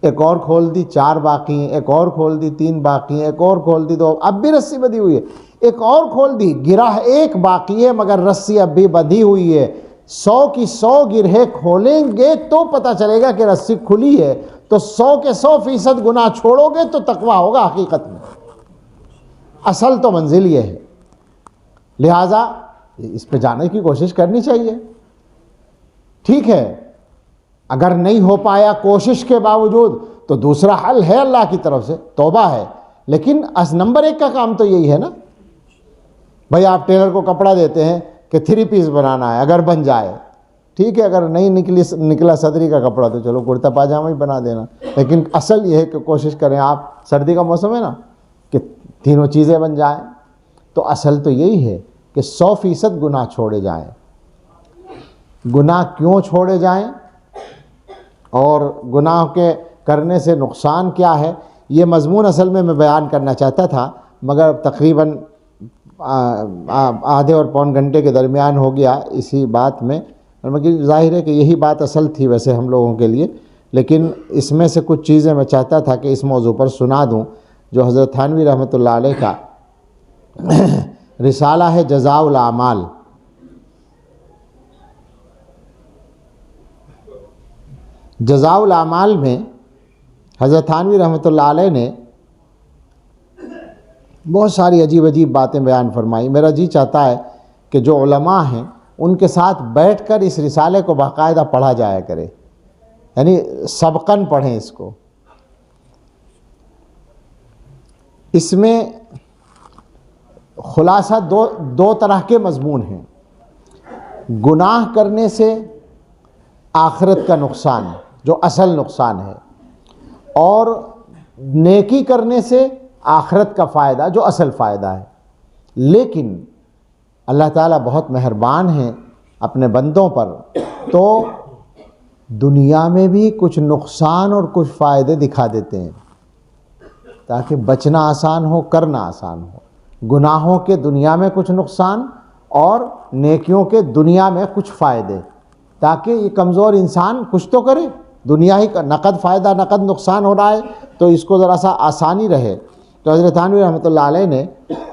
Speaker 1: ایک اور کھول دی، 4 باقی ہیں. ایک اور کھول دی، 3 باقی ہیں. ایک اور کھول دی، 2، اب بھی رسی بندھی ہوئی ہے. ایک اور کھول دی، گرہ 1 باقی ہے مگر رسی اب بھی بندھی ہوئی ہے. 100 کی 100 گرہیں کھولیں گے تو پتہ چلے گا کہ رسی کھلی ہے. تو 100 کے 100% گناہ چھوڑو گے تو تقویٰ ہوگا حقیقت میں. اصل تو منزل یہ ہے. لہٰذا اس پہ جانے کی کوشش کرنی چاہیے. ٹھیک ہے، اگر نہیں ہو پایا کوشش کے باوجود تو دوسرا حل ہے اللہ کی طرف سے، توبہ ہے. لیکن نمبر 1 کا کام تو یہی ہے نا. بھائی آپ ٹیلر کو کپڑا دیتے ہیں کہ 3 پیس بنانا ہے، اگر بن جائے ٹھیک ہے، اگر نہیں نکلا صدری کا کپڑا تو چلو کرتا پاجامہ ہی بنا دینا. لیکن اصل یہ ہے کہ کوشش کریں آپ، سردی کا موسم ہے نا، کہ تینوں چیزیں بن جائیں. تو اصل تو یہی ہے کہ 100% گناہ چھوڑے جائیں. گناہ کیوں چھوڑے جائیں اور گناہ کے کرنے سے نقصان کیا ہے، یہ مضمون اصل میں بیان کرنا چاہتا تھا، مگر تقریباً آدھے اور پون گھنٹے کے درمیان ہو گیا اسی بات میں. مگر ظاہر ہے کہ یہی بات اصل تھی ویسے ہم لوگوں کے لیے، لیکن اس میں سے کچھ چیزیں میں چاہتا تھا کہ اس موضوع پر سنا دوں، جو حضرت تھانوی رحمۃ اللہ علیہ کا رسالہ ہے جزاء الاعمال. جزاء الاعمال میں حضرت تھانوی رحمۃ اللہ علیہ نے بہت ساری عجیب عجیب باتیں بیان فرمائی. میرا جی چاہتا ہے کہ جو علماء ہیں ان کے ساتھ بیٹھ کر اس رسالے کو باقاعدہ پڑھا جایا کرے، یعنی سبقاً پڑھیں اس کو۔ اس میں خلاصہ دو طرح کے مضمون ہیں۔ گناہ کرنے سے آخرت کا نقصان جو اصل نقصان ہے، اور نیکی کرنے سے آخرت کا فائدہ جو اصل فائدہ ہے۔ لیکن اللہ تعالیٰ بہت مہربان ہیں اپنے بندوں پر، تو دنیا میں بھی کچھ نقصان اور کچھ فائدے دکھا دیتے ہیں تاکہ بچنا آسان ہو، کرنا آسان ہو۔ گناہوں کے دنیا میں کچھ نقصان اور نیکیوں کے دنیا میں کچھ فائدے، تاکہ یہ کمزور انسان کچھ تو کرے۔ دنیا ہی کا نقد فائدہ نقد نقصان ہو رہا ہے تو اس کو ذرا سا آسانی رہے۔ تو حضرت تھانوی رحمۃ اللہ علیہ نے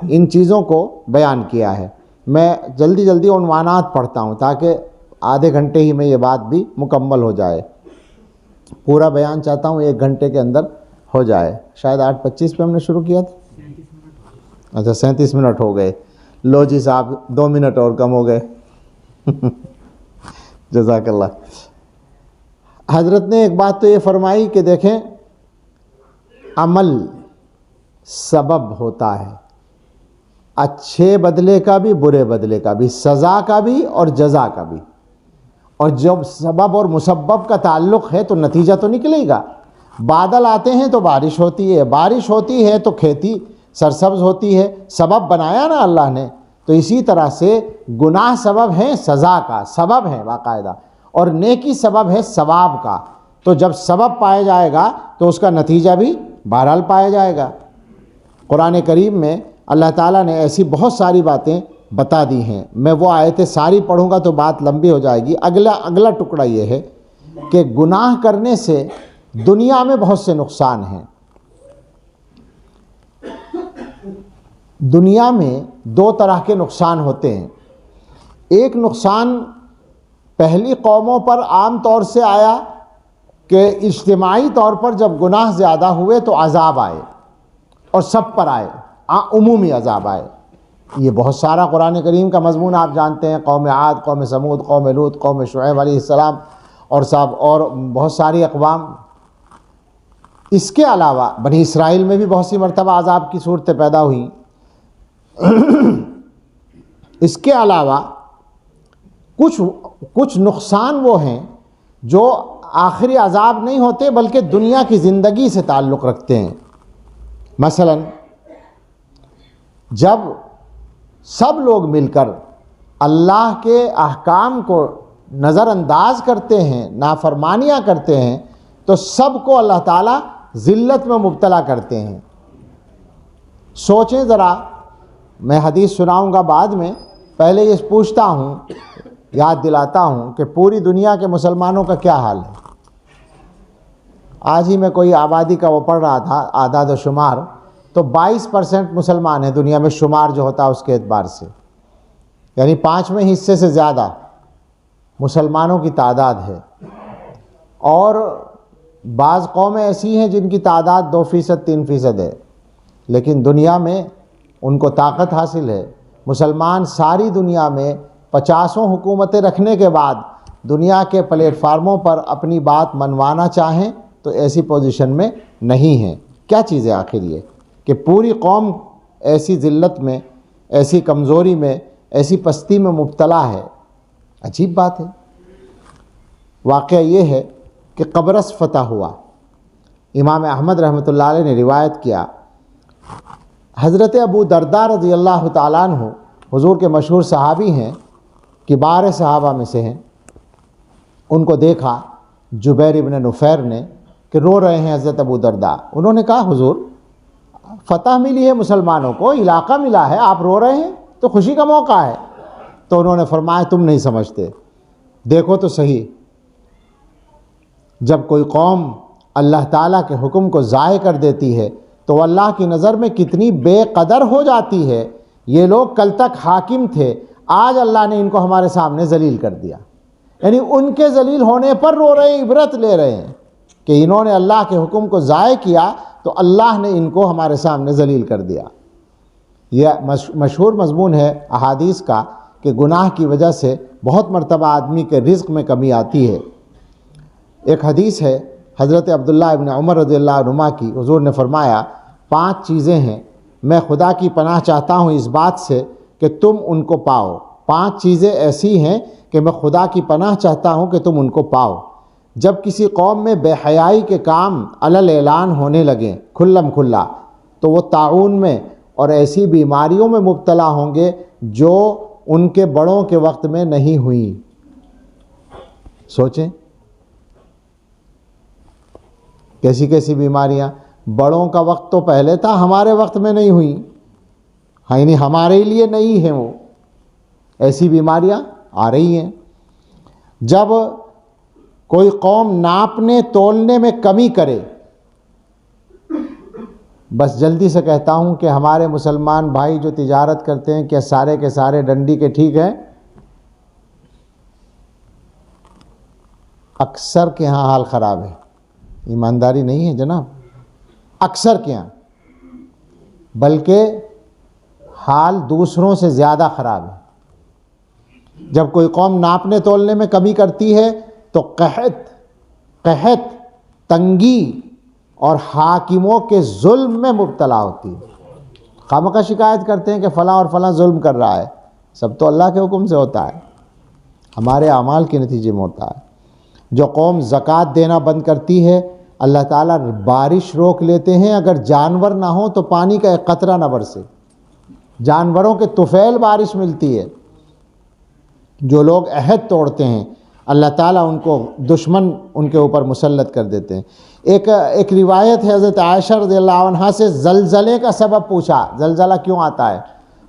Speaker 1: ان چیزوں کو بیان کیا ہے۔ میں جلدی عنوانات پڑھتا ہوں تاکہ آدھے گھنٹے ہی میں یہ بات بھی مکمل ہو جائے۔ پورا بیان چاہتا ہوں 1 گھنٹے کے اندر ہو جائے۔ شاید 8:25 پہ ہم نے شروع کیا تھا، اچھا 37 منٹ ہو گئے۔ لو جی صاحب 2 منٹ اور کم ہو گئے۔ جزاک اللہ۔ حضرت نے ایک بات تو یہ فرمائی کہ دیکھیں، عمل سبب ہوتا ہے، اچھے بدلے کا بھی برے بدلے کا بھی، سزا کا بھی اور جزا کا بھی۔ اور جب سبب اور مسبب کا تعلق ہے تو نتیجہ تو نکلے گا۔ بادل آتے ہیں تو بارش ہوتی ہے، بارش ہوتی ہے تو کھیتی سرسبز ہوتی ہے، سبب بنایا نا اللہ نے۔ تو اسی طرح سے گناہ سبب ہیں سزا کا، سبب ہے باقاعدہ، اور نیکی سبب ہے ثواب کا۔ تو جب سبب پایا جائے گا تو اس کا نتیجہ بھی بہرحال پایا جائے گا۔ قرآن کریم میں اللہ تعالیٰ نے ایسی بہت ساری باتیں بتا دی ہیں۔ میں وہ آیتیں ساری پڑھوں گا تو بات لمبی ہو جائے گی۔ اگلا ٹکڑا یہ ہے کہ گناہ کرنے سے دنیا میں بہت سے نقصان ہیں۔ دنیا میں 2 طرح کے نقصان ہوتے ہیں۔ ایک نقصان پہلی قوموں پر عام طور سے آیا کہ اجتماعی طور پر جب گناہ زیادہ ہوئے تو عذاب آئے، اور سب پر آئے، عمومی عذاب آئے۔ یہ بہت سارا قرآن کریم کا مضمون آپ جانتے ہیں، قوم عاد، قوم سمود، قوم لوط، قوم شعیب علیہ السلام اور بہت ساری اقوام۔ اس کے علاوہ بنی اسرائیل میں بھی بہت سی مرتبہ عذاب کی صورتیں پیدا ہوئیں۔ اس کے علاوہ کچھ نقصان وہ ہیں جو آخری عذاب نہیں ہوتے بلکہ دنیا کی زندگی سے تعلق رکھتے ہیں۔ مثلا جب سب لوگ مل کر اللہ کے احکام کو نظر انداز کرتے ہیں، نافرمانیاں کرتے ہیں، تو سب کو اللہ تعالیٰ ذلت میں مبتلا کرتے ہیں۔ سوچیں ذرا، میں حدیث سناؤں گا بعد میں، پہلے یہ پوچھتا ہوں، یاد دلاتا ہوں کہ پوری دنیا کے مسلمانوں کا کیا حال ہے۔ آج ہی میں کوئی آبادی کا وہ پڑھ رہا تھا اعداد و شمار، تو 22% مسلمان ہیں دنیا میں، شمار جو ہوتا ہے اس کے اعتبار سے، یعنی 5ویں حصے سے زیادہ مسلمانوں کی تعداد ہے۔ اور بعض قومیں ایسی ہیں جن کی تعداد 2%، 3% ہے، لیکن دنیا میں ان کو طاقت حاصل ہے۔ مسلمان ساری دنیا میں 50 حکومتیں رکھنے کے بعد دنیا کے پلیٹ فارموں پر اپنی بات منوانا چاہیں تو ایسی پوزیشن میں نہیں ہیں۔ کیا چیز ہے آخر یہ کہ پوری قوم ایسی ذلت میں، ایسی کمزوری میں، ایسی پستی میں مبتلا ہے؟ عجیب بات ہے۔ واقعہ یہ ہے کہ قبرص فتح ہوا۔ امام احمد رحمۃ اللہ علیہ نے روایت کیا، حضرت ابو درداء رضی اللہ تعالیٰ عنہ حضور کے مشہور صحابی ہیں، کبار صحابہ میں سے ہیں، ان کو دیکھا جبیر ابن نفیر نے کہ رو رہے ہیں حضرت ابو درداء۔ انہوں نے کہا حضور فتح ملی ہے مسلمانوں کو، علاقہ ملا ہے، آپ رو رہے ہیں تو خوشی کا موقع ہے۔ تو انہوں نے فرمایا تم نہیں سمجھتے، دیکھو تو صحیح، جب کوئی قوم اللہ تعالیٰ کے حکم کو ضائع کر دیتی ہے تو اللہ کی نظر میں کتنی بے قدر ہو جاتی ہے۔ یہ لوگ کل تک حاکم تھے، آج اللہ نے ان کو ہمارے سامنے ذلیل کر دیا، یعنی ان کے ذلیل ہونے پر رو رہے ہیں، عبرت لے رہے ہیں کہ انہوں نے اللہ کے حکم کو ضائع کیا تو اللہ نے ان کو ہمارے سامنے ذلیل کر دیا۔ یہ مشہور مضمون ہے احادیث کا کہ گناہ کی وجہ سے بہت مرتبہ آدمی کے رزق میں کمی آتی ہے۔ ایک حدیث ہے حضرت عبداللہ ابن عمر رضی اللہ عنہما کی، حضور نے فرمایا 5 چیزیں ہیں، میں خدا کی پناہ چاہتا ہوں اس بات سے کہ تم ان کو پاؤ۔ 5 چیزیں ایسی ہیں کہ میں خدا کی پناہ چاہتا ہوں کہ تم ان کو پاؤ۔ جب کسی قوم میں بے حیائی کے کام علل اعلان ہونے لگیں کھلم کھلا، تو وہ طاعون میں اور ایسی بیماریوں میں مبتلا ہوں گے جو ان کے بڑوں کے وقت میں نہیں ہوئیں۔ سوچیں کیسی کیسی بیماریاں، بڑوں کا وقت تو پہلے تھا، ہمارے وقت میں نہیں ہوئیں، یعنی ہمارے لیے نہیں ہیں وہ، ایسی بیماریاں آ رہی ہیں۔ جب کوئی قوم ناپنے تولنے میں کمی کرے، بس جلدی سے کہتا ہوں کہ ہمارے مسلمان بھائی جو تجارت کرتے ہیں کیا سارے کے سارے ڈنڈی کے ٹھیک ہیں؟ اکثر کے ہاں حال خراب ہے، ایمانداری نہیں ہے جناب، اکثر کے ہاں، بلکہ حال دوسروں سے زیادہ خراب ہے۔ جب کوئی قوم ناپنے تولنے میں کمی کرتی ہے تو قحط، تنگی اور حاکموں کے ظلم میں مبتلا ہوتی ہے۔ خامخواہ شکایت کرتے ہیں کہ فلاں اور فلاں ظلم کر رہا ہے، سب تو اللہ کے حکم سے ہوتا ہے، ہمارے اعمال کے نتیجے میں ہوتا ہے۔ جو قوم زکوٰۃ دینا بند کرتی ہے، اللہ تعالیٰ بارش روک لیتے ہیں، اگر جانور نہ ہوں تو پانی کا ایک قطرہ نہ برسے، جانوروں کے طفیل بارش ملتی ہے۔ جو لوگ عہد توڑتے ہیں اللہ تعالیٰ ان کو دشمن ان کے اوپر مسلط کر دیتے ہیں۔ ایک روایت ہے حضرت عائشہ رضی اللہ عنہا سے، زلزلے کا سبب پوچھا، زلزلہ کیوں آتا ہے؟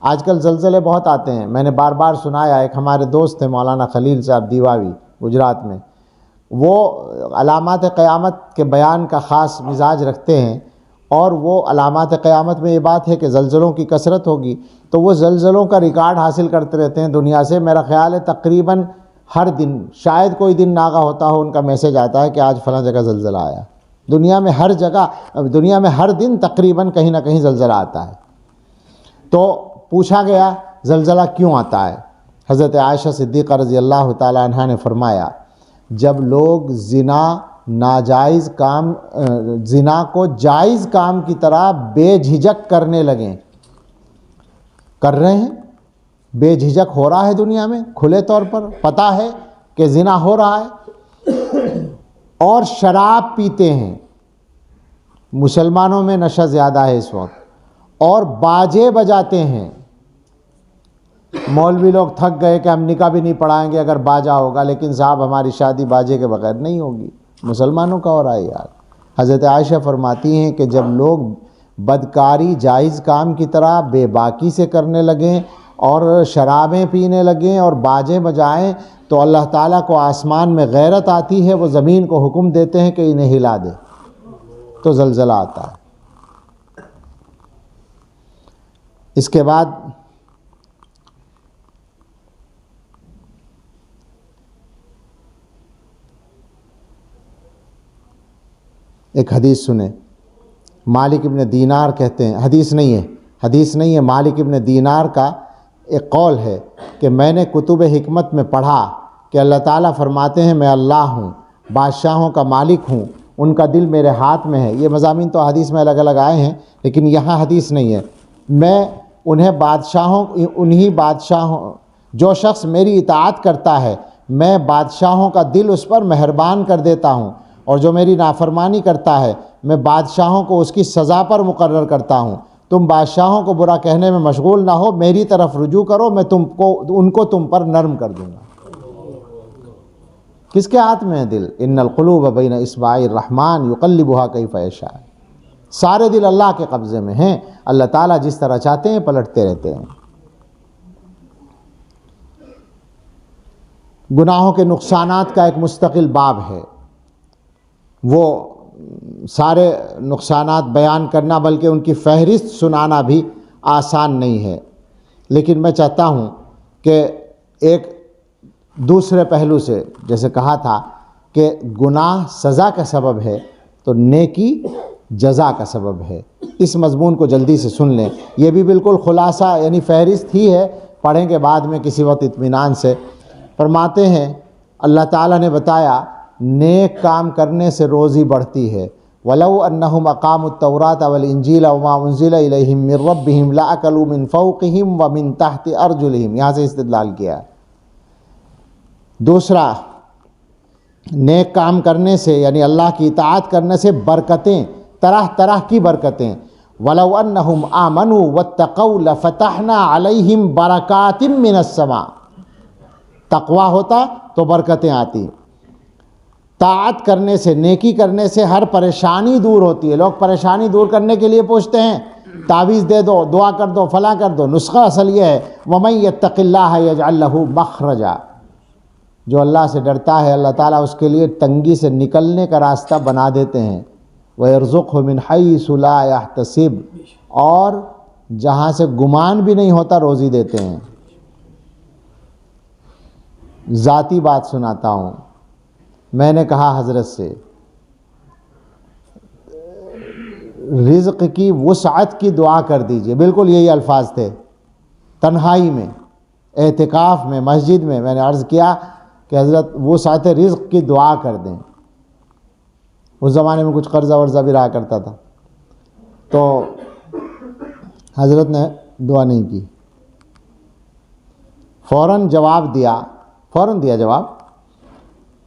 Speaker 1: آج کل زلزلے بہت آتے ہیں، میں نے بار بار سنایا۔ ایک ہمارے دوست تھے مولانا خلیل صاحب دیواوی گجرات میں، وہ علامات قیامت کے بیان کا خاص مزاج رکھتے ہیں، اور وہ علامات قیامت میں یہ بات ہے کہ زلزلوں کی کثرت ہوگی، تو وہ زلزلوں کا ریکارڈ حاصل کرتے رہتے ہیں دنیا سے۔ میرا خیال ہے تقریباً ہر دن، شاید کوئی دن ناغہ ہوتا ہو، ان کا میسج آتا ہے کہ آج فلاں جگہ زلزلہ آیا۔ دنیا میں ہر جگہ، دنیا میں ہر دن تقریباً کہیں نہ کہیں زلزلہ آتا ہے۔ تو پوچھا گیا زلزلہ کیوں آتا ہے؟ حضرت عائشہ صدیقہ رضی اللہ تعالی عنہا نے فرمایا، جب لوگ زنا کو جائز کام کی طرح بے جھجک کرنے لگیں، کر رہے ہیں، بے جھجک ہو رہا ہے دنیا میں، کھلے طور پر پتہ ہے کہ زنا ہو رہا ہے، اور شراب پیتے ہیں، مسلمانوں میں نشہ زیادہ ہے اس وقت، اور باجے بجاتے ہیں۔ مولوی لوگ تھک گئے کہ ہم نکاح بھی نہیں پڑھائیں گے اگر باجا ہوگا، لیکن صاحب ہماری شادی باجے کے بغیر نہیں ہوگی، مسلمانوں کا ہو رہا ہے یار۔ حضرت عائشہ فرماتی ہیں کہ جب لوگ بدکاری جائز کام کی طرح بے باکی سے کرنے لگیں اور شرابیں پینے لگیں اور باجے بجائیں، تو اللہ تعالیٰ کو آسمان میں غیرت آتی ہے، وہ زمین کو حکم دیتے ہیں کہ انہیں ہلا دے، تو زلزلہ آتا ہے۔ اس کے بعد ایک حدیث سنیں، مالک ابن دینار کہتے ہیں، حدیث نہیں ہے، مالک ابن دینار کا ایک قول ہے کہ میں نے کتب حکمت میں پڑھا کہ اللہ تعالیٰ فرماتے ہیں میں اللہ ہوں، بادشاہوں کا مالک ہوں، ان کا دل میرے ہاتھ میں ہے۔ یہ مضامین تو حدیث میں الگ الگ آئے ہیں، لیکن یہاں حدیث نہیں ہے۔ میں انہی بادشاہوں، جو شخص میری اطاعت کرتا ہے میں بادشاہوں کا دل اس پر مہربان کر دیتا ہوں، اور جو میری نافرمانی کرتا ہے میں بادشاہوں کو اس کی سزا پر مقرر کرتا ہوں۔ تم بادشاہوں کو برا کہنے میں مشغول نہ ہو، میری طرف رجوع کرو، میں ان کو تم پر نرم کر دوں گا۔ کس کے ہاتھ میں ہے دل؟ ان القلوب بین اصبع الرحمن یقلبها کیف یشاء، سارے دل اللہ کے قبضے میں ہیں، اللہ تعالیٰ جس طرح چاہتے ہیں پلٹتے رہتے ہیں۔ گناہوں کے نقصانات کا ایک مستقل باب ہے، وہ سارے نقصانات بیان کرنا بلکہ ان کی فہرست سنانا بھی آسان نہیں ہے، لیکن میں چاہتا ہوں کہ ایک دوسرے پہلو سے، جیسے کہا تھا کہ گناہ سزا کا سبب ہے تو نیکی جزا کا سبب ہے، اس مضمون کو جلدی سے سن لیں۔ یہ بھی بالکل خلاصہ یعنی فہرست ہی ہے، پڑھیں گے بعد میں کسی وقت اطمینان سے. فرماتے ہیں اللہ تعالیٰ نے بتایا نیک کام کرنے سے روزی بڑھتی ہے. وَلَوْ أَنَّهُمْ أَقَامُوا التَّوْرَاةَ وَالْإِنْجِيلَ وَمَا أُنزِلَ إِلَيْهِمْ مِنْ رَبِّهِمْ لَأَكَلُوا مِنْ فَوْقِهِمْ وَمِنْ تَحْتِ أَرْجُلِهِمْ. یہاں سے استدلال کیا ہے. دوسرا، نیک کام کرنے سے یعنی اللہ کی اطاعت کرنے سے برکتیں، طرح طرح کی برکتیں. وَلَوْ أَنَّهُمْ آمَنُوا وَاتَّقَوْا لَفَتَحْنَا عَلَيْهِمْ بَرَكَاتٍ مِّنَ السَّمَاءِ. تقویٰ ہوتا تو برکتیں آتی. طاعت کرنے سے، نیکی کرنے سے ہر پریشانی دور ہوتی ہے. لوگ پریشانی دور کرنے کے لیے پوچھتے ہیں تعویذ دے دو، دعا کر دو، فلاں کر دو. نسخہ اصل یہ ہے وَمَن يَتَّقِ اللَّهَ يَجْعَل لَّهُ مَخْرَجًا. جو اللہ سے ڈرتا ہے اللہ تعالیٰ اس کے لیے تنگی سے نکلنے کا راستہ بنا دیتے ہیں. وَيَرْزُقْهُ مِنْ حَيْثُ لَا يَحْتَسِبُ. اور جہاں سے گمان بھی نہیں ہوتا روزی دیتے ہیں. ذاتی بات سناتا ہوں. میں نے کہا حضرت سے رزق کی وسعت کی دعا کر دیجئے. بالکل یہی الفاظ تھے. تنہائی میں، اعتکاف میں، مسجد میں نے عرض کیا کہ حضرت وسعت رزق کی دعا کر دیں. اس زمانے میں کچھ قرضہ ورزہ بھی رہا کرتا تھا. تو حضرت نے دعا نہیں کی. فوراً جواب دیا، فوراً دیا جواب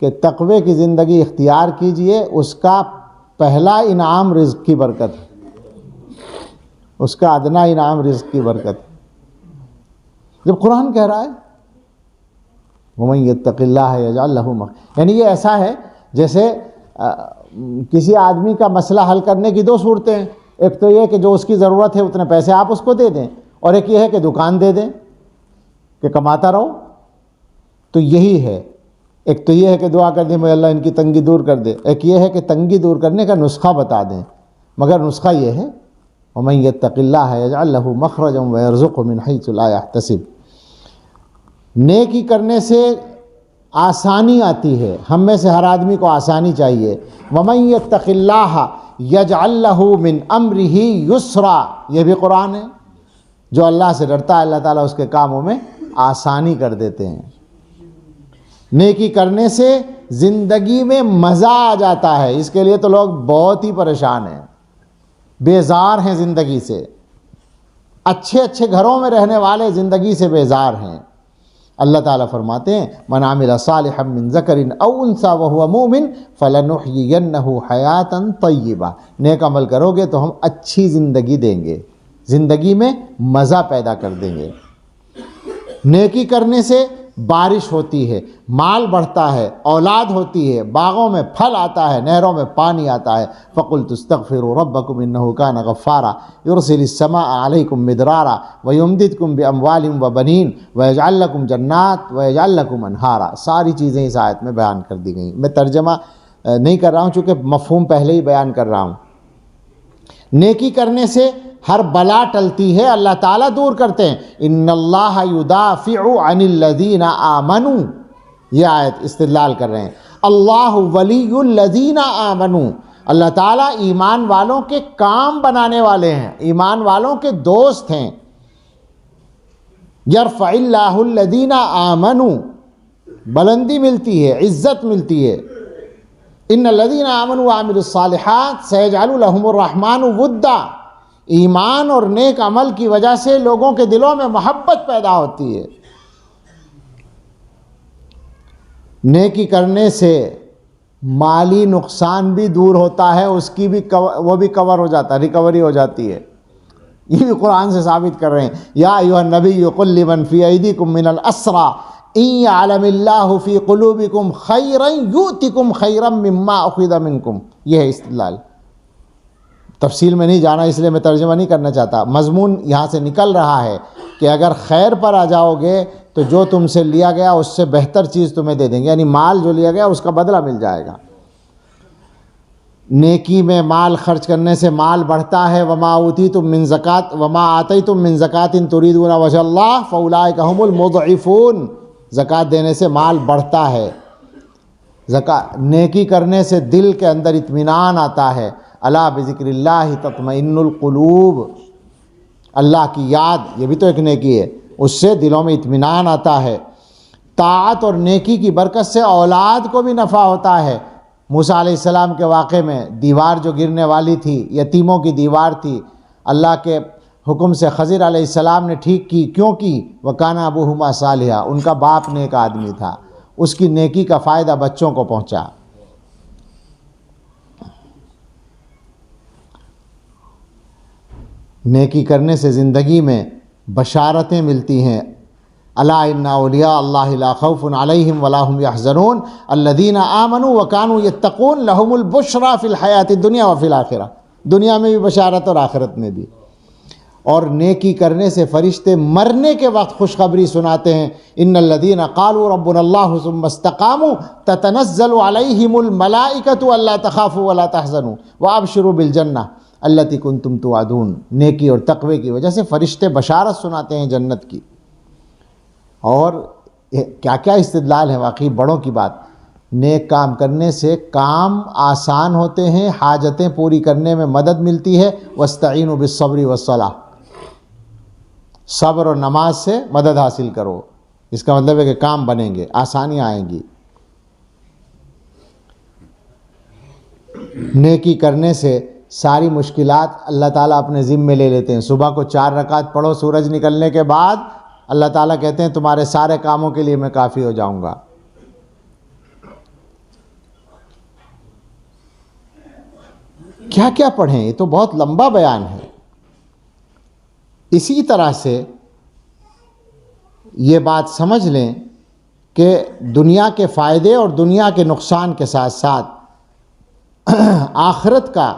Speaker 1: کہ تقوی کی زندگی اختیار کیجئے، اس کا پہلا انعام رزق کی برکت ہے، اس کا ادنا انعام رزق کی برکت ہے. جب قرآن کہہ رہا ہے وَمَن يَتَّقِ اللَّهَ يَجْعَل لَّهُ مَخْرَجًا، یعنی یہ ایسا ہے جیسے کسی آدمی کا مسئلہ حل کرنے کی دو صورتیں ہیں. ایک تو یہ کہ جو اس کی ضرورت ہے اتنے پیسے آپ اس کو دے دیں، اور ایک یہ ہے کہ دکان دے دیں کہ کماتا رہو. تو یہی ہے. ایک تو یہ ہے کہ دعا کر دیں میں اللہ ان کی تنگی دور کر دے، ایک یہ ہے کہ تنگی دور کرنے کا نسخہ بتا دیں. مگر نسخہ یہ ہے وَمَن يَتَّقِ اللَّهَ يَجْعَل لَّهُ مَخْرَجًا وَيَرْزُقْهُ مِنْ حَيْثُ لَا يَحْتَسِبُ. نیکی کرنے سے آسانی آتی ہے. ہم میں سے ہر آدمی کو آسانی چاہیے. وَمَن يَتَّقِ اللَّهَ يَجْعَل لَّهُ مِنْ أَمْرِهِ يُسْرًا. یہ بھی قرآن ہے. جو اللہ سے ڈرتا ہے اللہ تعالیٰ اس کے کاموں میں آسانی کر دیتے ہیں. نیکی کرنے سے زندگی میں مزہ آ جاتا ہے. اس کے لیے تو لوگ بہت ہی پریشان ہیں، بیزار ہیں زندگی سے. اچھے اچھے گھروں میں رہنے والے زندگی سے بیزار ہیں. اللہ تعالیٰ فرماتے ہیں من عمل صالحا من ذکر او انثی وهو مؤمن فلنحیینہ حیاتا طیبہ. نیک عمل کرو گے تو ہم اچھی زندگی دیں گے، زندگی میں مزہ پیدا کر دیں گے. نیکی کرنے سے بارش ہوتی ہے، مال بڑھتا ہے، اولاد ہوتی ہے، باغوں میں پھل آتا ہے، نہروں میں پانی آتا ہے. فَقُلْتُ اسْتَغْفِرُوا رَبَّكُمْ إِنَّهُ كَانَ غَفَّارًا يُرْسِلِ السَّمَاءَ عَلَيْكُمْ مِدْرَارًا وَيُمْدِدْكُمْ بِأَمْوَالٍ وَبَنِينَ وَيَجْعَلْ لَكُمْ جَنَّاتٍ وَيَجْعَلْ لَكُمْ أَنْهَارًا. ساری چیزیں اس آیت میں بیان کر دی گئیں. میں ترجمہ نہیں کر رہا ہوں چونکہ مفہوم پہلے ہی بیان کر رہا ہوں. نیکی کرنے سے ہر بلا ٹلتی ہے، اللہ تعالیٰ دور کرتے ہیں. ان اللہ یدافع عن الذین آمنوا. یہ آیت استدلال کر رہے ہیں. اللہ ولی الذین آمنوا. اللہ تعالیٰ ایمان والوں کے کام بنانے والے ہیں، ایمان والوں کے دوست ہیں. یرفع اللہ الذین آمنوا. بلندی ملتی ہے، عزت ملتی ہے. ان الذین آمنوا وعملوا الصالحات سیجعل لهم الرحمن ودا. ایمان اور نیک عمل کی وجہ سے لوگوں کے دلوں میں محبت پیدا ہوتی ہے. نیکی کرنے سے مالی نقصان بھی دور ہوتا ہے، اس کی بھی وہ بھی کور ہو جاتا ہے، ریکوری ہو جاتی ہے. یہ بھی قرآن سے ثابت کر رہے ہیں. یا ایھا النبی قل لمن فی ایدیکم من الاسری ان یعلم اللہ فی قلوبکم خیرا یؤتکم خیرا مما اخذ منکم. یہ ہے استدلال. تفصیل میں نہیں جانا اس لیے میں ترجمہ نہیں کرنا چاہتا. مضمون یہاں سے نکل رہا ہے کہ اگر خیر پر آ جاؤ گے تو جو تم سے لیا گیا اس سے بہتر چیز تمہیں دے دیں گے، یعنی مال جو لیا گیا اس کا بدلہ مل جائے گا. نیکی میں مال خرچ کرنے سے مال بڑھتا ہے. وما اوتیتم من زکات وما آتیتم من زکات تریدون وجہ اللہ فاولئک هم المضعفون. زکات دینے سے مال بڑھتا ہے. نیکی کرنے سے دل کے اندر اطمینان آتا ہے. الا بذکر اللہ تطمئن القلوب. اللہ کی یاد یہ بھی تو ایک نیکی ہے، اس سے دلوں میں اطمینان آتا ہے۔ طاعت اور نیکی کی برکت سے اولاد کو بھی نفع ہوتا ہے۔ موسیٰ علیہ السلام کے واقعے میں دیوار جو گرنے والی تھی، یتیموں کی دیوار تھی، اللہ کے حکم سے خضر علیہ السلام نے ٹھیک کی۔ کیوں کی؟ وَكَانَ أَبُوهُمَا صَالِحًا، ان کا باپ نیک آدمی تھا، اس کی نیکی کا فائدہ بچوں کو پہنچا۔ نیکی کرنے سے زندگی میں بشارتیں ملتی ہیں۔ الا ان اولیاء اللہ لا خوف علیہم ولا هم يحزنون الذین آمنوا وكانوا يتقون لهم البشرى فی الحیات الدنیا وفی الآخرہ، دنیا میں بھی بشارت اور آخرت میں بھی۔ اور نیکی کرنے سے فرشتے مرنے کے وقت خوشخبری سناتے ہیں، ان الذین قالوا ربنا اللہ ثم استقاموا تتنزل علیہم الملائکۃ الا تخافوا ولا تحزنوا وابشروا بالجنہ التی کنتم توعدون۔ نیکی اور تقوی کی وجہ سے فرشتے بشارت سناتے ہیں جنت کی۔ اور کیا کیا استدلال ہے، واقعی بڑوں کی بات۔ نیک کام کرنے سے کام آسان ہوتے ہیں، حاجتیں پوری کرنے میں مدد ملتی ہے۔ واستعینوا بالصبر والصلاۃ، صبر اور نماز سے مدد حاصل کرو، اس کا مطلب ہے کہ کام بنیں گے، آسانیاں آئیں گی۔ نیکی کرنے سے ساری مشکلات اللہ تعالیٰ اپنے ذمے لے لیتے ہیں۔ صبح کو 4 رکعت پڑھو سورج نکلنے کے بعد، اللہ تعالیٰ کہتے ہیں تمہارے سارے کاموں کے لیے میں کافی ہو جاؤں گا۔ کیا کیا پڑھیں، یہ تو بہت لمبا بیان ہے۔ اسی طرح سے یہ بات سمجھ لیں کہ دنیا کے فائدے اور دنیا کے نقصان کے ساتھ ساتھ آخرت کا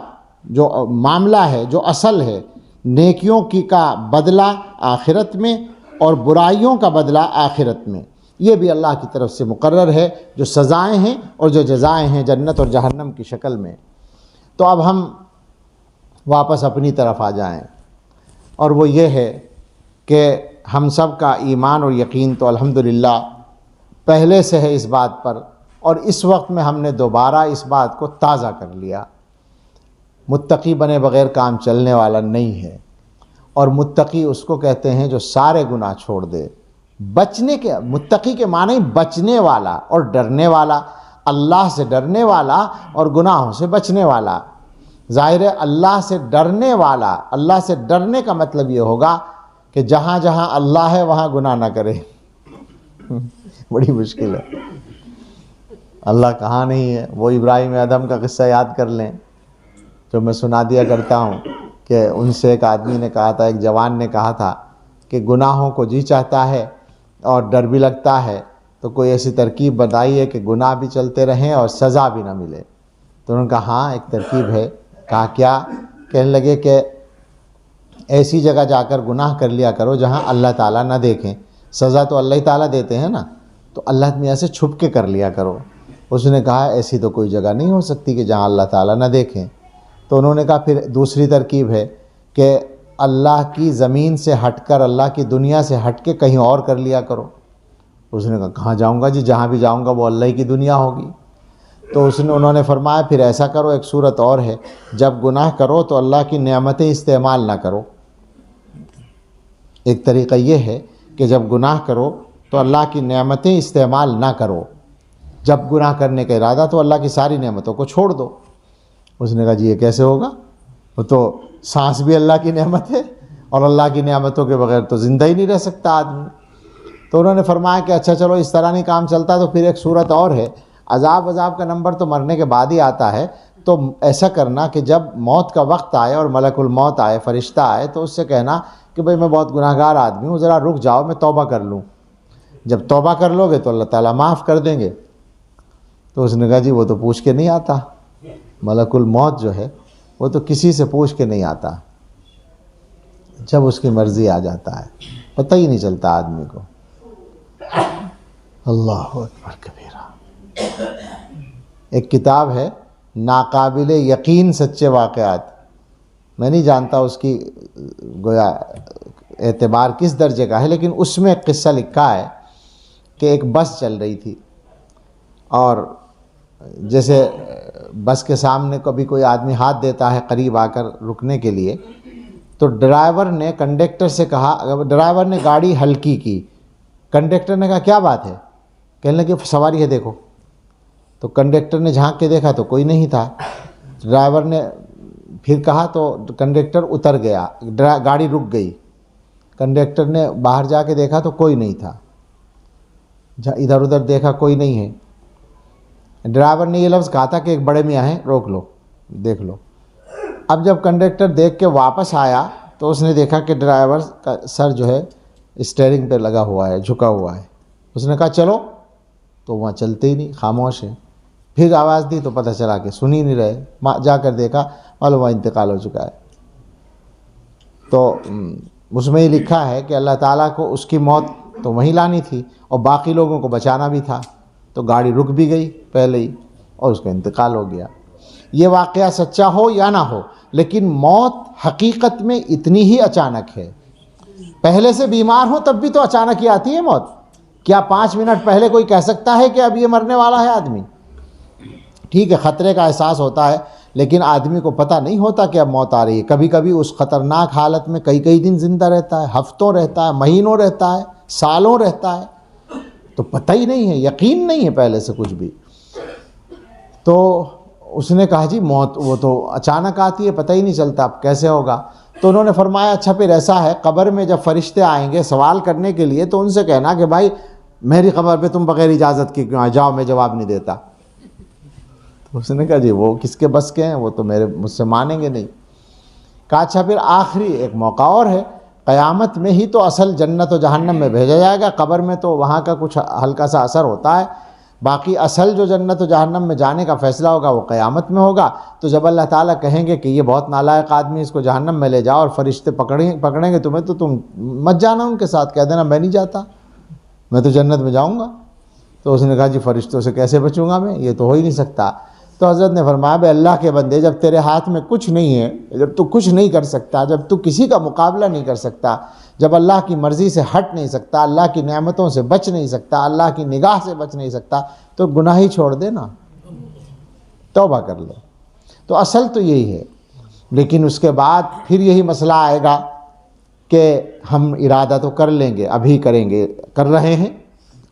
Speaker 1: جو معاملہ ہے، جو اصل ہے، نیکیوں کی کا بدلہ آخرت میں اور برائیوں کا بدلہ آخرت میں، یہ بھی اللہ کی طرف سے مقرر ہے، جو سزائیں ہیں اور جو جزائیں ہیں جنت اور جہنم کی شکل میں۔ تو اب ہم واپس اپنی طرف آ جائیں، اور وہ یہ ہے کہ ہم سب کا ایمان اور یقین تو الحمدللہ پہلے سے ہے اس بات پر، اور اس وقت میں ہم نے دوبارہ اس بات کو تازہ کر لیا۔ متقی بنے بغیر کام چلنے والا نہیں ہے، اور متقی اس کو کہتے ہیں جو سارے گناہ چھوڑ دے۔ بچنے کے، متقی کے معنی بچنے والا اور ڈرنے والا، اللہ سے ڈرنے والا اور گناہوں سے بچنے والا۔ ظاہر ہے اللہ سے ڈرنے والا، اللہ سے ڈرنے کا مطلب یہ ہوگا کہ جہاں جہاں اللہ ہے وہاں گناہ نہ کرے۔ بڑی مشکل ہے، اللہ کہاں نہیں ہے۔ وہ ابراہیم ادم کا قصہ یاد کر لیں جو میں سنا دیا کرتا ہوں، کہ ان سے ایک آدمی نے کہا تھا، ایک جوان نے کہا تھا کہ گناہوں کو جی چاہتا ہے اور ڈر بھی لگتا ہے، تو کوئی ایسی ترکیب بتائیے کہ گناہ بھی چلتے رہیں اور سزا بھی نہ ملے۔ تو انہوں نے کہا ہاں ایک ترکیب ہے۔ کہا کیا؟ کہنے لگے کہ ایسی جگہ جا کر گناہ کر لیا کرو جہاں اللہ تعالیٰ نہ دیکھیں۔ سزا تو اللہ تعالیٰ دیتے ہیں نا، تو اللہ میاں سے چھپ کے کر لیا کرو۔ اس نے کہا ایسی تو کوئی جگہ نہیں ہو سکتی کہ جہاں اللہ تعالیٰ نہ دیکھیں۔ تو انہوں نے کہا پھر دوسری ترکیب ہے کہ اللہ کی زمین سے ہٹ کر، اللہ کی دنیا سے ہٹ کے کہیں اور کر لیا کرو۔ اس نے کہا کہاں جاؤں گا جی، جہاں بھی جاؤں گا وہ اللہ کی دنیا ہوگی۔ تو انہوں نے فرمایا پھر ایسا کرو، ایک صورت اور ہے، جب گناہ کرو تو اللہ کی نعمتیں استعمال نہ کرو۔ ایک طریقہ یہ ہے کہ جب گناہ کرو تو اللہ کی نعمتیں استعمال نہ کرو، جب گناہ کرنے کا ارادہ تو اللہ کی ساری نعمتوں کو چھوڑ دو۔ اس نے کہا جی یہ کیسے ہوگا، وہ تو سانس بھی اللہ کی نعمت ہے، اور اللہ کی نعمتوں کے بغیر تو زندہ ہی نہیں رہ سکتا آدمی۔ تو انہوں نے فرمایا کہ اچھا چلو اس طرح نہیں کام چلتا، تو پھر ایک صورت اور ہے، عذاب کا نمبر تو مرنے کے بعد ہی آتا ہے، تو ایسا کرنا کہ جب موت کا وقت آئے اور ملک الموت آئے، فرشتہ آئے، تو اس سے کہنا کہ بھئی میں بہت گناہ گار آدمی ہوں، ذرا رک جاؤ میں توبہ کر لوں۔ جب توبہ کر لو گے تو اللہ تعالیٰ معاف کر دیں گے۔ تو اس نے کہا جی وہ تو پوچھ کے نہیں آتا، ملک الموت جو ہے وہ تو کسی سے پوچھ کے نہیں آتا، جب اس کی مرضی آ جاتا ہے پتہ ہی نہیں چلتا آدمی کو۔ اللہ اکبر کبیرہ۔ ایک کتاب ہے ناقابل یقین سچے واقعات، میں نہیں جانتا اس کی گویا اعتبار کس درجے کا ہے، لیکن اس میں ایک قصہ لکھا ہے کہ ایک بس چل رہی تھی، اور جیسے بس کے سامنے کبھی کوئی آدمی ہاتھ دیتا ہے قریب آ کر رکنے کے لیے، تو ڈرائیور نے کنڈکٹر سے کہا، ڈرائیور نے گاڑی ہلکی کی، کنڈکٹر نے کہا کیا بات ہے؟ کہنے لگے سواری ہے دیکھو۔ تو کنڈکٹر نے جھانک کے دیکھا تو کوئی نہیں تھا۔ ڈرائیور نے پھر کہا تو کنڈکٹر اتر گیا، گاڑی رک گئی۔ کنڈکٹر نے باہر جا کے دیکھا تو کوئی نہیں تھا، ادھر ادھر دیکھا کوئی نہیں ہے۔ ڈرائیور نے یہ لفظ کہا تھا کہ ایک بڑے میاں ہیں، روک لو دیکھ لو۔ اب جب کنڈکٹر دیکھ کے واپس آیا تو اس نے دیکھا کہ ڈرائیور کا سر جو ہے اسٹیئرنگ پہ لگا ہوا ہے، جھکا ہوا ہے۔ اس نے کہا چلو، تو وہاں چلتے ہی نہیں، خاموش ہے۔ پھر آواز دی تو پتہ چلا کہ سن ہی نہیں رہے، جا کر دیکھا معلوم ہوا انتقال ہو چکا ہے۔ تو اس میں یہ لکھا ہے کہ اللہ تعالیٰ کو اس کی موت تو وہیں لانی تھی اور باقی لوگوں کو بچانا بھی تھا، تو گاڑی رک بھی گئی پہلے ہی اور اس کا انتقال ہو گیا۔ یہ واقعہ سچا ہو یا نہ ہو، لیکن موت حقیقت میں اتنی ہی اچانک ہے۔ پہلے سے بیمار ہو تب بھی تو اچانک ہی آتی ہے موت۔ کیا 5 منٹ پہلے کوئی کہہ سکتا ہے کہ اب یہ مرنے والا ہے آدمی؟ ٹھیک ہے، خطرے کا احساس ہوتا ہے، لیکن آدمی کو پتہ نہیں ہوتا کہ اب موت آ رہی ہے۔ کبھی کبھی اس خطرناک حالت میں کئی دن زندہ رہتا ہے، ہفتوں رہتا ہے، مہینوں رہتا ہے، سالوں رہتا ہے، تو پتہ ہی نہیں ہے، یقین نہیں ہے پہلے سے کچھ بھی۔ تو اس نے کہا جی موت وہ تو اچانک آتی ہے، پتہ ہی نہیں چلتا، اب کیسے ہوگا؟ تو انہوں نے فرمایا اچھا پھر ایسا ہے، قبر میں جب فرشتے آئیں گے سوال کرنے کے لیے تو ان سے کہنا کہ بھائی میری قبر پہ تم بغیر اجازت کے کیوں آئے، جاؤ میں جواب نہیں دیتا۔ تو اس نے کہا جی وہ کس کے بس کے ہیں، وہ تو مجھ سے مانیں گے نہیں۔ کہا اچھا پھر آخری ایک موقع اور ہے، قیامت میں ہی تو اصل جنت و جہنم میں بھیجا جائے گا، قبر میں تو وہاں کا کچھ ہلکا سا اثر ہوتا ہے، باقی اصل جو جنت و جہنم میں جانے کا فیصلہ ہوگا وہ قیامت میں ہوگا۔ تو جب اللہ تعالیٰ کہیں گے کہ یہ بہت نالائق آدمی، اس کو جہنم میں لے جاؤ، اور فرشتے پکڑیں گے تمہیں، تو تم مت جانا ان کے ساتھ، کہہ دینا میں نہیں جاتا، میں تو جنت میں جاؤں گا۔ تو اس نے کہا جی فرشتوں سے کیسے بچوں گا میں، یہ تو ہو ہی نہیں سکتا۔ تو حضرت نے فرمایا بے اللہ کے بندے، جب تیرے ہاتھ میں کچھ نہیں ہے، جب تو کچھ نہیں کر سکتا، جب تو کسی کا مقابلہ نہیں کر سکتا، جب اللہ کی مرضی سے ہٹ نہیں سکتا، اللہ کی نعمتوں سے بچ نہیں سکتا، اللہ کی نگاہ سے بچ نہیں سکتا، تو گناہ ہی چھوڑ دے نا، توبہ کر لے۔ تو اصل تو یہی ہے، لیکن اس کے بعد پھر یہی مسئلہ آئے گا کہ ہم ارادہ تو کر لیں گے، ابھی کریں گے، کر رہے ہیں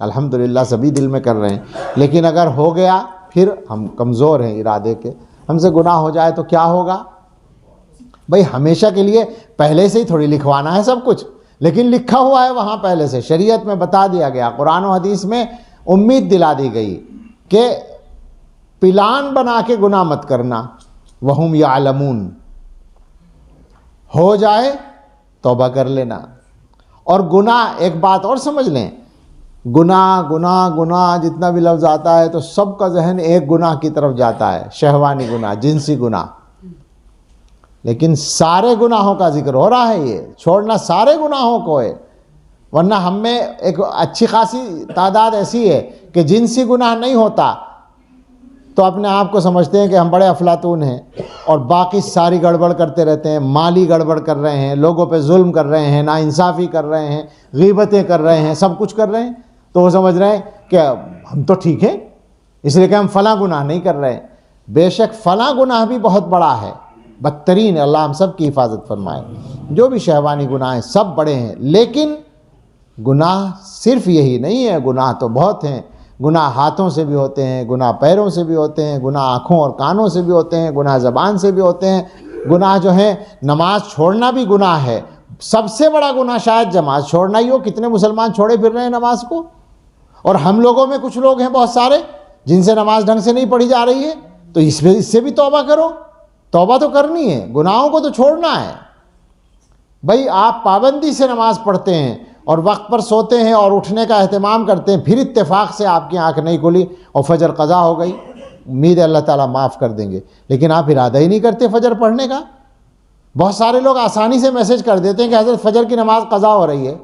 Speaker 1: الحمدللہ، سبھی دل میں کر رہے ہیں، لیکن اگر ہو گیا پھر ہم کمزور ہیں ارادے کے، ہم سے گناہ ہو جائے تو کیا ہوگا؟ بھئی ہمیشہ کے لیے پہلے سے ہی تھوڑی لکھوانا ہے سب کچھ، لیکن لکھا ہوا ہے وہاں پہلے سے، شریعت میں بتا دیا گیا، قرآن و حدیث میں امید دلا دی گئی کہ پلان بنا کے گناہ مت کرنا، وہم یعلمون، ہو جائے توبہ کر لینا۔ اور گناہ ایک بات اور سمجھ لیں، گناہ جتنا بھی لفظ آتا ہے تو سب کا ذہن ایک گناہ کی طرف جاتا ہے، شہوانی گناہ، جنسی گناہ، لیکن سارے گناہوں کا ذکر ہو رہا ہے، یہ چھوڑنا سارے گناہوں کو ہے۔ ورنہ ہم میں ایک اچھی خاصی تعداد ایسی ہے کہ جنسی گناہ نہیں ہوتا تو اپنے آپ کو سمجھتے ہیں کہ ہم بڑے افلاطون ہیں، اور باقی ساری گڑبڑ کرتے رہتے ہیں، مالی گڑبڑ کر رہے ہیں، لوگوں پہ ظلم کر رہے ہیں، ناانصافی کر رہے ہیں، غیبتیں کر رہے ہیں، سب کچھ کر رہے ہیں، تو وہ سمجھ رہے ہیں کہ ہم تو ٹھیک ہیں، اس لیے کہ ہم فلاں گناہ نہیں کر رہے ہیں۔ بے شک فلاں گناہ بھی بہت بڑا ہے، بدترین، اللہ ہم سب کی حفاظت فرمائے۔ جو بھی شہوانی گناہ ہیں سب بڑے ہیں، لیکن گناہ صرف یہی نہیں ہے، گناہ تو بہت ہیں۔ گناہ ہاتھوں سے بھی ہوتے ہیں، گناہ پیروں سے بھی ہوتے ہیں، گناہ آنکھوں اور کانوں سے بھی ہوتے ہیں، گناہ زبان سے بھی ہوتے ہیں، گناہ جو ہیں نماز چھوڑنا بھی گناہ ہے۔ سب سے بڑا گناہ شاید نماز چھوڑنا ہی ہو، کتنے مسلمان چھوڑے پھر رہے ہیں نماز کو، اور ہم لوگوں میں کچھ لوگ ہیں بہت سارے جن سے نماز ڈھنگ سے نہیں پڑھی جا رہی ہے، تو اس سے بھی توبہ کرو، توبہ تو کرنی ہے، گناہوں کو تو چھوڑنا ہے۔ بھائی آپ پابندی سے نماز پڑھتے ہیں اور وقت پر سوتے ہیں اور اٹھنے کا اہتمام کرتے ہیں، پھر اتفاق سے آپ کی آنکھ نہیں کھلی اور فجر قضا ہو گئی، امید ہے اللہ تعالیٰ معاف کر دیں گے، لیکن آپ ارادہ ہی نہیں کرتے فجر پڑھنے کا۔ بہت سارے لوگ آسانی سے میسج کر دیتے ہیں کہ حضرت فجر کی نماز قضا ہو رہی ہے۔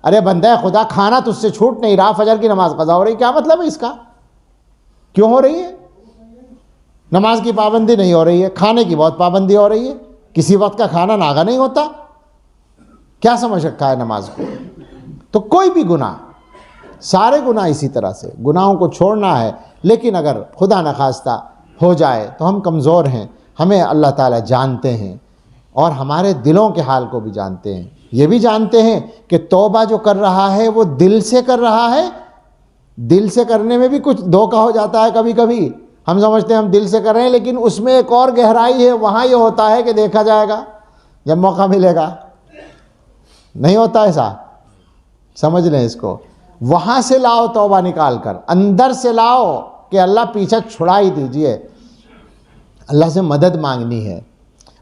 Speaker 1: ارے بندہ خدا، کھانا تجھ سے چھوٹ نہیں رہا، فجر کی نماز قضا ہو رہی ہے، کیا مطلب ہے اس کا؟ کیوں ہو رہی ہے؟ نماز کی پابندی نہیں ہو رہی ہے، کھانے کی بہت پابندی ہو رہی ہے، کسی وقت کا کھانا ناغہ نہیں ہوتا، کیا سمجھ رکھا ہے نماز کو؟ تو کوئی بھی گناہ، سارے گناہ اسی طرح سے، گناہوں کو چھوڑنا ہے، لیکن اگر خدا نخواستہ ہو جائے تو ہم کمزور ہیں، ہمیں اللہ تعالیٰ جانتے ہیں، اور ہمارے دلوں کے حال کو بھی جانتے ہیں. یہ بھی جانتے ہیں کہ توبہ جو کر رہا ہے وہ دل سے کر رہا ہے. دل سے کرنے میں بھی کچھ دھوکہ ہو جاتا ہے کبھی کبھی. ہم سمجھتے ہیں ہم دل سے کر رہے ہیں، لیکن اس میں ایک اور گہرائی ہے. وہاں یہ ہوتا ہے کہ دیکھا جائے گا جب موقع ملے گا. نہیں ہوتا ایسا؟ سمجھ لیں اس کو. وہاں سے لاؤ توبہ نکال کر، اندر سے لاؤ کہ اللہ پیچھے چھڑا ہی دیجئے. اللہ سے مدد مانگنی ہے.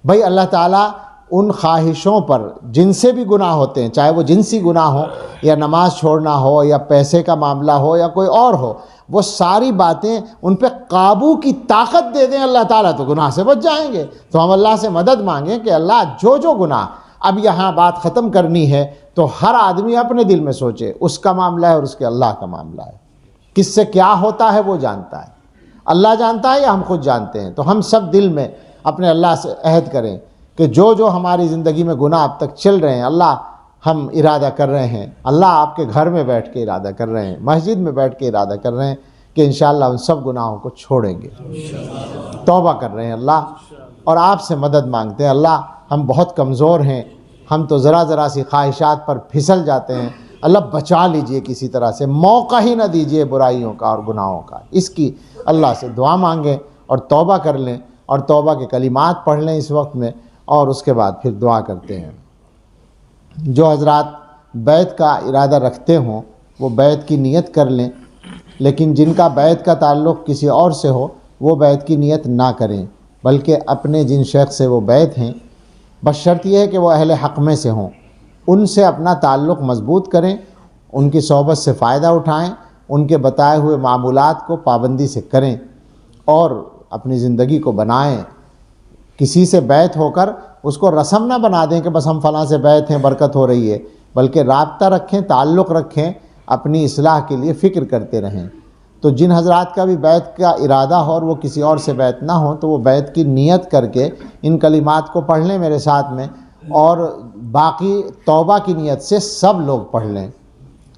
Speaker 1: بھائی اللہ تعالیٰ ان خواہشوں پر جن سے بھی گناہ ہوتے ہیں، چاہے وہ جنسی گناہ ہو یا نماز چھوڑنا ہو یا پیسے کا معاملہ ہو یا کوئی اور ہو، وہ ساری باتیں ان پہ قابو کی طاقت دے دیں اللہ تعالیٰ تو گناہ سے بچ جائیں گے. تو ہم اللہ سے مدد مانگیں کہ اللہ جو گناہ، اب یہاں بات ختم کرنی ہے تو ہر آدمی اپنے دل میں سوچے اس کا معاملہ ہے اور اس کے اللہ کا معاملہ ہے. کس سے کیا ہوتا ہے وہ جانتا ہے. اللہ جانتا ہے یا ہم خود جانتے ہیں؟ تو ہم سب دل میں اپنے اللہ سے عہد کریں کہ جو ہماری زندگی میں گناہ اب تک چل رہے ہیں، اللہ ہم ارادہ کر رہے ہیں، اللہ آپ کے گھر میں بیٹھ کے ارادہ کر رہے ہیں، مسجد میں بیٹھ کے ارادہ کر رہے ہیں کہ انشاءاللہ ان سب گناہوں کو چھوڑیں گے. توبہ کر رہے ہیں اللہ، اور آپ سے مدد مانگتے ہیں. اللہ ہم بہت کمزور ہیں، ہم تو ذرا سی خواہشات پر پھسل جاتے ہیں. اللہ بچا لیجئے، کسی طرح سے موقع ہی نہ دیجئے برائیوں کا اور گناہوں کا. اس کی اللہ سے دعا مانگیں اور توبہ کر لیں، اور توبہ کے کلمات پڑھ لیں اس وقت میں، اور اس کے بعد پھر دعا کرتے ہیں. جو حضرات بیعت کا ارادہ رکھتے ہوں وہ بیعت کی نیت کر لیں، لیکن جن کا بیعت کا تعلق کسی اور سے ہو وہ بیعت کی نیت نہ کریں، بلکہ اپنے جن شیخ سے وہ بیعت ہیں، بس شرط یہ ہے کہ وہ اہل حق میں سے ہوں، ان سے اپنا تعلق مضبوط کریں، ان کی صحبت سے فائدہ اٹھائیں، ان کے بتائے ہوئے معمولات کو پابندی سے کریں اور اپنی زندگی کو بنائیں. کسی سے بیعت ہو کر اس کو رسم نہ بنا دیں کہ بس ہم فلاں سے بیعت ہیں برکت ہو رہی ہے، بلکہ رابطہ رکھیں، تعلق رکھیں، اپنی اصلاح کے لیے فکر کرتے رہیں. تو جن حضرات کا بھی بیعت کا ارادہ ہو اور وہ کسی اور سے بیعت نہ ہو تو وہ بیعت کی نیت کر کے ان کلمات کو پڑھ لیں میرے ساتھ میں، اور باقی توبہ کی نیت سے سب لوگ پڑھ لیں.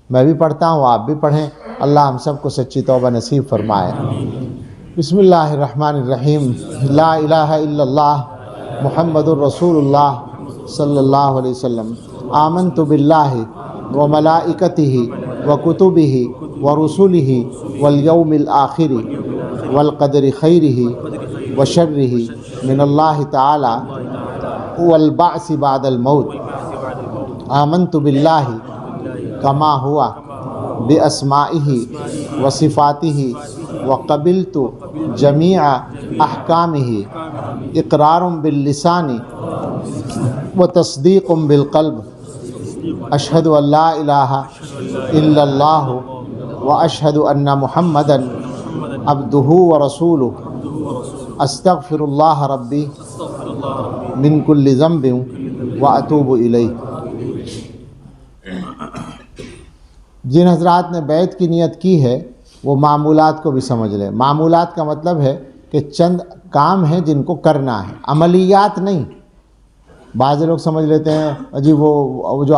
Speaker 1: میں بھی پڑھتا ہوں، آپ بھی پڑھیں. اللہ ہم سب کو سچی توبہ نصیب فرمائے. بسم اللہ الرحمن الرحیم. لا الہ الا اللہ محمد الرسول اللہ صلی اللہ علیہ وسلم. آمنت باللہ وملائکتہ وکتبہ ورسلہ والیوم الآخر والقدر خیرہ وشرہ من اللہ تعالی والبعث بعد الموت. آمنت باللہ کما ہوا باسمائہ وصفاتہ وقبلت جمیع احکامہ اقرار باللسان وتصدیق بالقلب. اشہد ان لا الہ الا اللہ واشہد ان محمدا عبدہ ورسولہ. استغفر اللہ ربی من کل ذنب واتوب الیہ. جن حضرات نے بیعت کی نیت کی ہے وہ معمولات کو بھی سمجھ لیں. معمولات کا مطلب ہے کہ چند کام ہیں جن کو کرنا ہے، عملیات نہیں. بعض لوگ سمجھ لیتے ہیں جی وہ جو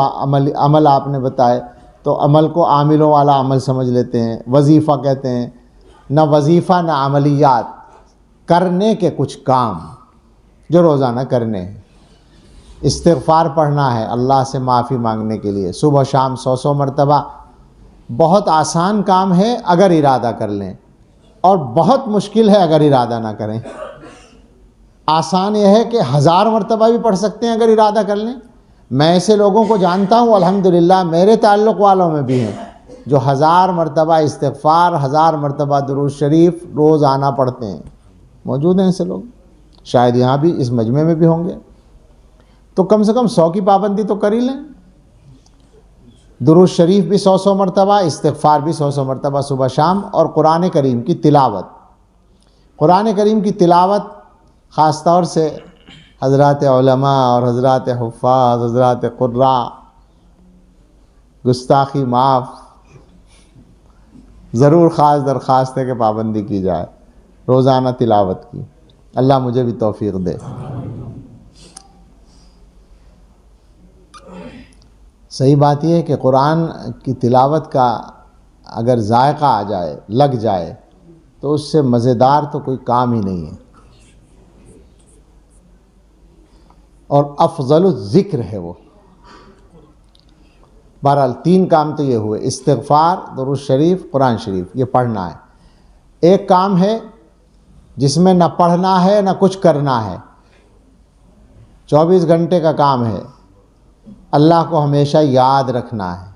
Speaker 1: عمل آپ نے بتائے تو عمل کو عاملوں والا عمل سمجھ لیتے ہیں، وظیفہ کہتے ہیں. نہ وظیفہ نہ عملیات، کرنے کے کچھ کام جو روزانہ کرنے ہیں. استغفار پڑھنا ہے اللہ سے معافی مانگنے کے لیے، صبح شام 100 مرتبہ. بہت آسان کام ہے اگر ارادہ کر لیں، اور بہت مشکل ہے اگر ارادہ نہ کریں. آسان یہ ہے کہ 1000 مرتبہ بھی پڑھ سکتے ہیں اگر ارادہ کر لیں. میں ایسے لوگوں کو جانتا ہوں الحمدللہ میرے تعلق والوں میں بھی ہیں جو 1000 مرتبہ استغفار، 1000 مرتبہ درود شریف روزانہ پڑھتے ہیں. موجود ہیں ایسے لوگ، شاید یہاں بھی اس مجمع میں بھی ہوں گے. تو کم سے کم 100 کی پابندی تو کر ہی لیں. درود شریف بھی 100 مرتبہ، استغفار بھی 100 مرتبہ صبح شام، اور قرآن کریم کی تلاوت. قرآن کریم کی تلاوت خاص طور سے حضرات علماء اور حضرات حفاظ، حضرات قراء، گستاخی معاف، ضرور خاص درخواست ہے کہ پابندی کی جائے روزانہ تلاوت کی. اللہ مجھے بھی توفیق دے. صحیح بات یہ ہے کہ قرآن کی تلاوت کا اگر ذائقہ آ جائے، لگ جائے، تو اس سے مزیدار تو کوئی کام ہی نہیں ہے. اور افضل الذکر ہے وہ۔ بہرحال 3 کام تو یہ ہوئے، استغفار، درود شریف، قرآن شریف، یہ پڑھنا ہے۔ ایک کام ہے جس میں نہ پڑھنا ہے نہ کچھ کرنا ہے، 24 گھنٹے کا کام ہے، اللہ کو ہمیشہ یاد رکھنا ہے،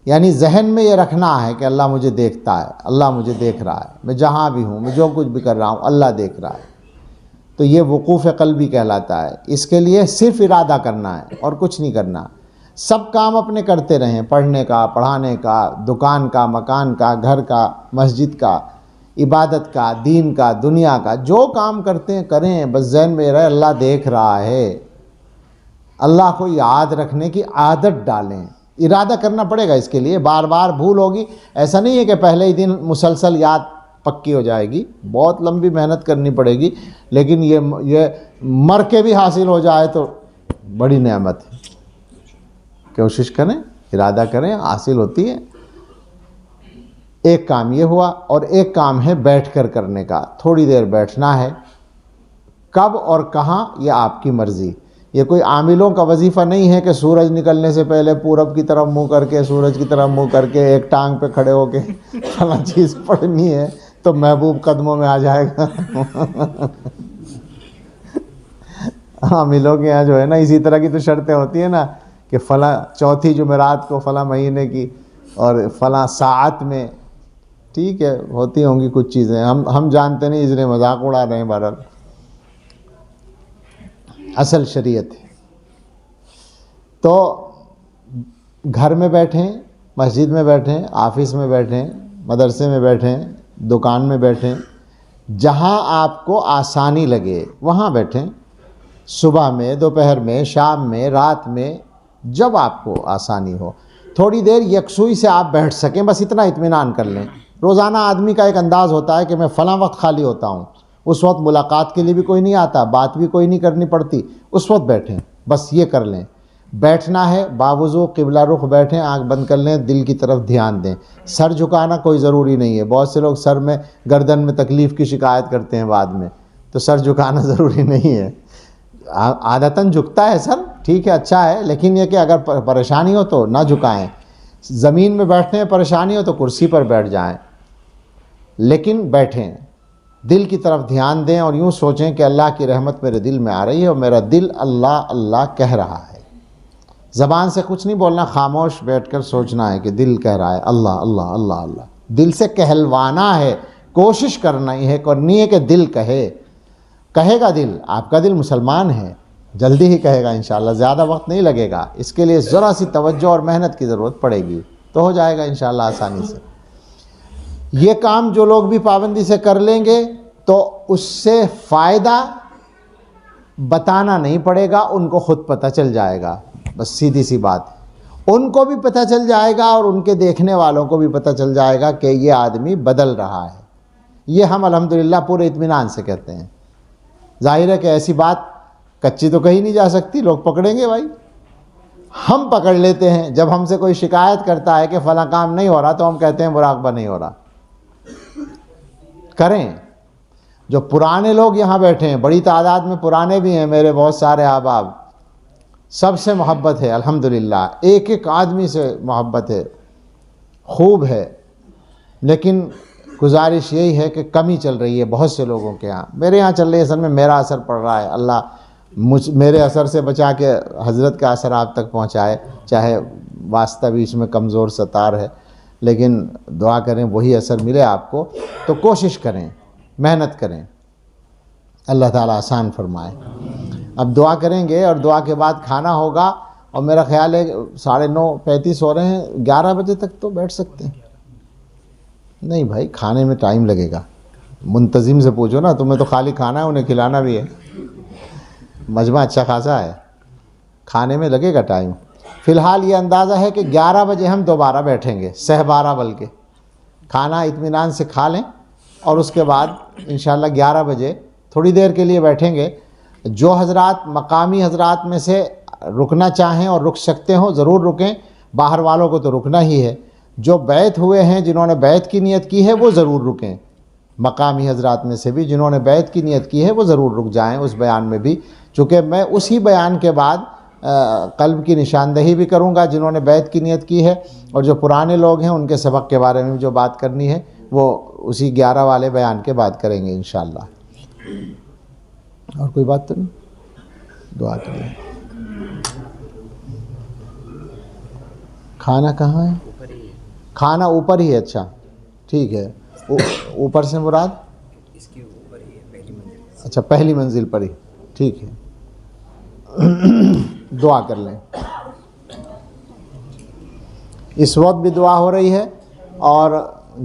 Speaker 1: یعنی ذہن میں یہ رکھنا ہے کہ اللہ مجھے دیکھتا ہے، اللہ مجھے دیکھ رہا ہے، میں جہاں بھی ہوں، میں جو کچھ بھی کر رہا ہوں اللہ دیکھ رہا ہے۔ تو یہ وقوف قلبی کہلاتا ہے۔ اس کے لیے صرف ارادہ کرنا ہے اور کچھ نہیں کرنا۔ سب کام اپنے کرتے رہیں، پڑھنے کا، پڑھانے کا، دکان کا، مکان کا، گھر کا، مسجد کا، عبادت کا، دین کا، دنیا کا، جو کام کرتے ہیں کریں، بس ذہن میں رہے اللہ دیکھ رہا ہے۔ اللہ کو یاد رکھنے کی عادت ڈالیں، ارادہ کرنا پڑے گا، اس کے لیے بار بار بھول ہوگی۔ ایسا نہیں ہے کہ پہلے ہی دن مسلسل یاد پکی ہو جائے گی، بہت لمبی محنت کرنی پڑے گی، لیکن یہ مر کے بھی حاصل ہو جائے تو بڑی نعمت ہے۔ کوشش کریں، ارادہ کریں، حاصل ہوتی ہے۔ ایک کام یہ ہوا، اور ایک کام ہے بیٹھ کر کرنے کا، تھوڑی دیر بیٹھنا ہے۔ کب اور کہاں یہ آپ کی مرضی، یہ کوئی عاملوں کا وظیفہ نہیں ہے کہ سورج نکلنے سے پہلے پورب کی طرف منہ کر کے، سورج کی طرف منہ کر کے، ایک ٹانگ پہ کھڑے ہو کے فلاں چیز پڑھنی ہے تو محبوب قدموں میں آ جائے گا۔ عاملوں کے یہاں جو ہے نا اسی طرح کی تو شرطیں ہوتی ہیں نا کہ فلاں چوتھی جمعرات کو فلاں مہینے کی اور فلاں ساعت میں، ٹھیک ہے ہوتی ہوں گی کچھ چیزیں، ہم جانتے نہیں، اس لیے مذاق اڑا رہے ہیں۔ بہرحال اصل شریعت ہے۔ تو گھر میں بیٹھیں، مسجد میں بیٹھیں، آفس میں بیٹھیں، مدرسے میں بیٹھیں، دکان میں بیٹھیں، جہاں آپ کو آسانی لگے وہاں بیٹھیں، صبح میں، دوپہر میں، شام میں، رات میں، جب آپ کو آسانی ہو۔ تھوڑی دیر یکسوئی سے آپ بیٹھ سکیں، بس اتنا اطمینان کر لیں۔ روزانہ آدمی کا ایک انداز ہوتا ہے کہ میں فلاں وقت خالی ہوتا ہوں، اس وقت ملاقات کے لیے بھی کوئی نہیں آتا، بات بھی کوئی نہیں کرنی پڑتی، اس وقت بیٹھیں، بس یہ کر لیں۔ بیٹھنا ہے باوضو قبلہ رخ بیٹھیں، آنکھ بند کر لیں، دل کی طرف دھیان دیں۔ سر جھکانا کوئی ضروری نہیں ہے، بہت سے لوگ سر میں، گردن میں تکلیف کی شکایت کرتے ہیں بعد میں، تو سر جھکانا ضروری نہیں ہے۔ عادتاً جھکتا ہے سر، ٹھیک ہے، اچھا ہے، لیکن یہ کہ اگر پریشانی ہو تو نہ جھکائیں۔ زمین میں بیٹھنے میں پریشانی ہو تو کرسی پر بیٹھ جائیں، لیکن بیٹھیں، دل کی طرف دھیان دیں اور یوں سوچیں کہ اللہ کی رحمت میرے دل میں آ رہی ہے اور میرا دل اللہ اللہ کہہ رہا ہے۔ زبان سے کچھ نہیں بولنا، خاموش بیٹھ کر سوچنا ہے کہ دل کہہ رہا ہے اللہ اللہ اللہ اللہ، دل سے کہلوانا ہے، کوشش کرنی ہے کہ دل کہے گا دل، آپ کا دل مسلمان ہے، جلدی ہی کہے گا انشاءاللہ، زیادہ وقت نہیں لگے گا، اس کے لیے ذرا سی توجہ اور محنت کی ضرورت پڑے گی، تو ہو جائے گا انشاءاللہ آسانی سے۔ یہ کام جو لوگ بھی پابندی سے کر لیں گے تو اس سے فائدہ بتانا نہیں پڑے گا، ان کو خود پتہ چل جائے گا، بس سیدھی سی بات ہے، ان کو بھی پتہ چل جائے گا اور ان کے دیکھنے والوں کو بھی پتہ چل جائے گا کہ یہ آدمی بدل رہا ہے۔ یہ ہم الحمدللہ پورے اطمینان سے کہتے ہیں۔ ظاہر ہے کہ ایسی بات کچی تو کہیں نہیں جا سکتی، لوگ پکڑیں گے بھائی، ہم پکڑ لیتے ہیں۔ جب ہم سے کوئی شکایت کرتا ہے کہ فلاں کام نہیں ہو رہا تو ہم کہتے ہیں مراقبہ نہیں ہو رہا۔ کریں، جو پرانے لوگ یہاں بیٹھے ہیں، بڑی تعداد میں پرانے بھی ہیں، میرے بہت سارے احباب، سب سے محبت ہے الحمدللہ، ایک ایک آدمی سے محبت ہے، خوب ہے، لیکن گزارش یہی ہے کہ کمی چل رہی ہے بہت سے لوگوں کے ہاں، میرے یہاں چل رہی ہے، اصل میں میرا اثر پڑ رہا ہے، اللہ میرے اثر سے بچا کے حضرت کا اثر آپ تک پہنچائے، چاہے واسطہ بھی اس میں کمزور ستار ہے، لیکن دعا کریں وہی اثر ملے آپ کو، تو کوشش کریں، محنت کریں، اللہ تعالیٰ آسان فرمائے۔ اب دعا کریں گے اور دعا کے بعد کھانا ہوگا، اور میرا خیال ہے 9:35 ہو رہے ہیں، 11 بجے تک تو بیٹھ سکتے ہیں۔ نہیں بھائی، کھانے میں ٹائم لگے گا، منتظم سے پوچھو نا، تمہیں تو خالی کھانا ہے، انہیں کھلانا بھی ہے، مجمع اچھا خاصا ہے، کھانے میں لگے گا ٹائم۔ فی الحال یہ اندازہ ہے کہ 11 بجے ہم دوبارہ بیٹھیں گے، 12:30 بلکہ، کھانا اطمینان سے کھا لیں اور اس کے بعد انشاءاللہ 11 بجے تھوڑی دیر کے لیے بیٹھیں گے۔ جو حضرات مقامی حضرات میں سے رکنا چاہیں اور رک سکتے ہوں ضرور رکیں، باہر والوں کو تو رکنا ہی ہے۔ جو بیعت ہوئے ہیں، جنہوں نے بیعت کی نیت کی ہے، وہ ضرور رکیں، مقامی حضرات میں سے بھی جنہوں نے بیعت کی نیت کی ہے وہ ضرور رک جائیں اس بیان میں بھی، چونکہ میں اسی بیان کے بعد قلب کی نشاندہی بھی کروں گا جنہوں نے بیعت کی نیت کی ہے، اور جو پرانے لوگ ہیں ان کے سبق کے بارے میں جو بات کرنی ہے وہ اسی 11 والے بیان کے بعد کریں گے انشاءاللہ۔ اور کوئی بات تو نہیں؟ دعا کریں۔ کھانا کہاں ہے؟ کھانا اوپر ہی ہے، اچھا ٹھیک ہے۔ اوپر سے مراد
Speaker 2: اس کے اوپر ہی ہے، پہلی منزل۔
Speaker 1: اچھا پہلی منزل پر ہی، ٹھیک ہے۔ دعا کر لیں۔ اس وقت بھی دعا ہو رہی ہے، اور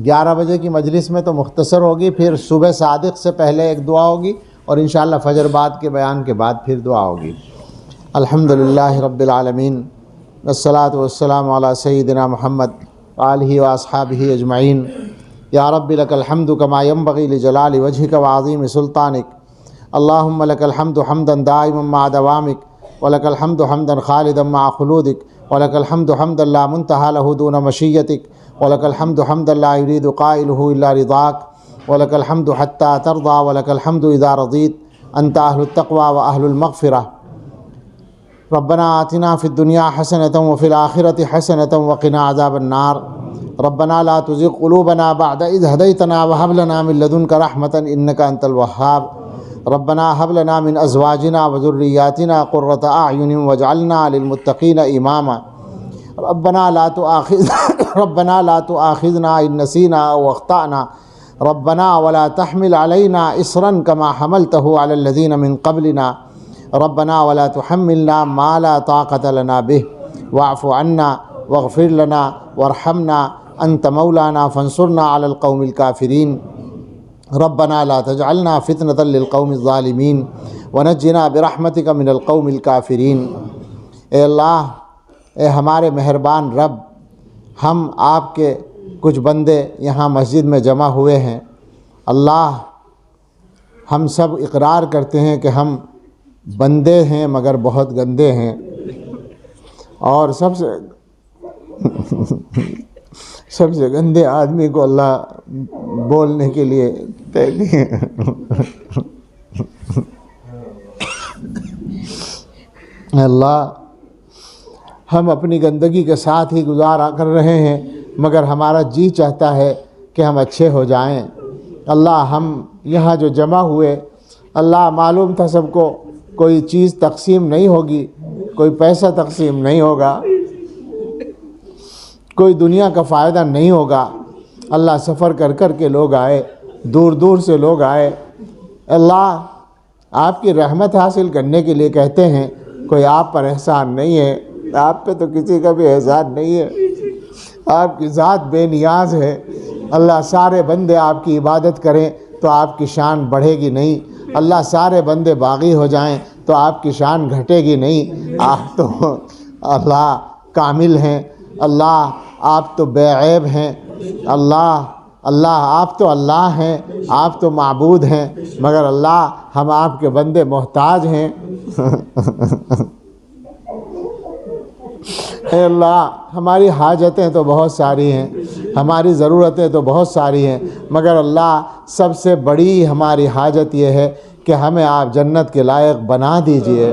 Speaker 1: 11 بجے کی مجلس میں تو مختصر ہوگی، پھر صبح صادق سے پہلے ایک دعا ہوگی، اور انشاءاللہ فجر بعد کے بیان کے بعد پھر دعا ہوگی۔ الحمدللہ رب العالمین، والصلاة والسلام علی سیدنا محمد وآلہ واصحابہ اجمعین۔ یا رب لک الحمد کما ینبغی لجلال وجہک وعظیم سلطانک، اللہم لک الحمد حمدا دائما مع دوامک، ولک الحمد حمدا خالدا مع خلودک، ولک الحمد حمدا لا منتہى له دون مشیتک، ولک الحمد حمدا لا یرید قائلہ الا رضاک، ولک الحمد حتی ترضى، ولک الحمد اذا رضیت، انت اہل التقوی واہل المغفرہ۔ ربنا آتنا فی الدنیا حسنة وفی الآخرة حسنة وقنا عذاب النار۔ ربنا لا تزغ قلوبنا بعد إذ هديتنا وهب لنا من لدنك رحمة إنك أنت الوهاب۔ ربنا هب لنا من أزواجنا وذرياتنا قرة أعين واجعلنا للمتقين إماما۔ ربنا لا تؤاخذنا إن نسينا أو أخطأنا، ربنا ولا تحمل علينا إصرا كما حملته على الذين من قبلنا، ربنا ولا تحملنا ما لا طاقة لنا به، واعف عنا واغفر لنا وارحمنا، أنت مولانا فانصرنا على القوم الكافرين، ربنا لا تجعلنا فتنة للقوم الظالمين ونجنا برحمتك من القوم الكافرين۔ اے اللہ، اے ہمارے مہربان رب، ہم آپ کے کچھ بندے یہاں مسجد میں جمع ہوئے ہیں۔ اللہ، ہم سب اقرار کرتے ہیں کہ ہم بندے ہیں مگر بہت گندے ہیں، اور سب سے گندے آدمی کو اللہ بولنے کے لیے تیار۔ اللہ، ہم اپنی گندگی کے ساتھ ہی گزارا کر رہے ہیں، مگر ہمارا جی چاہتا ہے کہ ہم اچھے ہو جائیں۔ اللہ، ہم یہاں جو جمع ہوئے، اللہ معلوم تھا سب کو کوئی چیز تقسیم نہیں ہوگی، کوئی پیسہ تقسیم نہیں ہوگا، کوئی دنیا کا فائدہ نہیں ہوگا۔ اللہ، سفر کر کر کے لوگ آئے، دور دور سے لوگ آئے۔ اللہ، آپ کی رحمت حاصل کرنے کے لیے کہتے ہیں، کوئی آپ پر احسان نہیں ہے، آپ پہ تو کسی کا بھی احسان نہیں ہے، آپ کی ذات بے نیاز ہے۔ اللہ، سارے بندے آپ کی عبادت کریں تو آپ کی شان بڑھے گی نہیں، اللہ سارے بندے باغی ہو جائیں تو آپ کی شان گھٹے گی نہیں۔ آپ تو اللہ کامل ہیں، اللہ آپ تو بے عیب ہیں، اللہ آپ تو اللہ ہیں، آپ تو معبود ہیں، مگر اللہ ہم آپ کے بندے محتاج ہیں۔ اے اللہ، ہماری حاجتیں تو بہت ساری ہیں، ہماری ضرورتیں تو بہت ساری ہیں، مگر اللہ سب سے بڑی ہماری حاجت یہ ہے کہ ہمیں آپ جنت کے لائق بنا دیجئے۔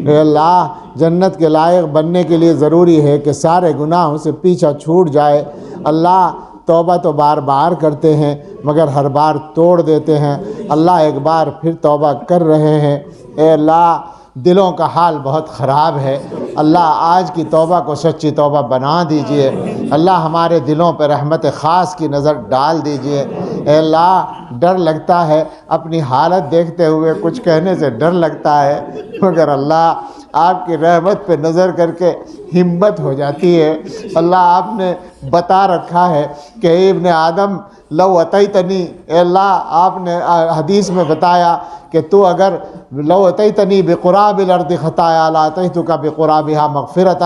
Speaker 1: اے اللہ، جنت کے لائق بننے کے لیے ضروری ہے کہ سارے گناہوں سے پیچھا چھوٹ جائے۔ اللہ، توبہ تو بار بار کرتے ہیں مگر ہر بار توڑ دیتے ہیں، اللہ ایک بار پھر توبہ کر رہے ہیں۔ اے اللہ، دلوں کا حال بہت خراب ہے، اللہ آج کی توبہ کو سچی توبہ بنا دیجئے۔ اللہ، ہمارے دلوں پہ رحمت خاص کی نظر ڈال دیجئے۔ اے اللہ، ڈر لگتا ہے اپنی حالت دیکھتے ہوئے، کچھ کہنے سے ڈر لگتا ہے، مگر اللہ آپ کی رحمت پہ نظر کر کے ہمت ہو جاتی ہے۔ اللہ، آپ نے بتا رکھا ہے کہ اے ابن آدم لو اتیتنی، اے اللہ آپ نے حدیث میں بتایا کہ تو اگر لو اتیتنی بقراب الارض خطایا لاتیتک بقرابها مغفرۃ،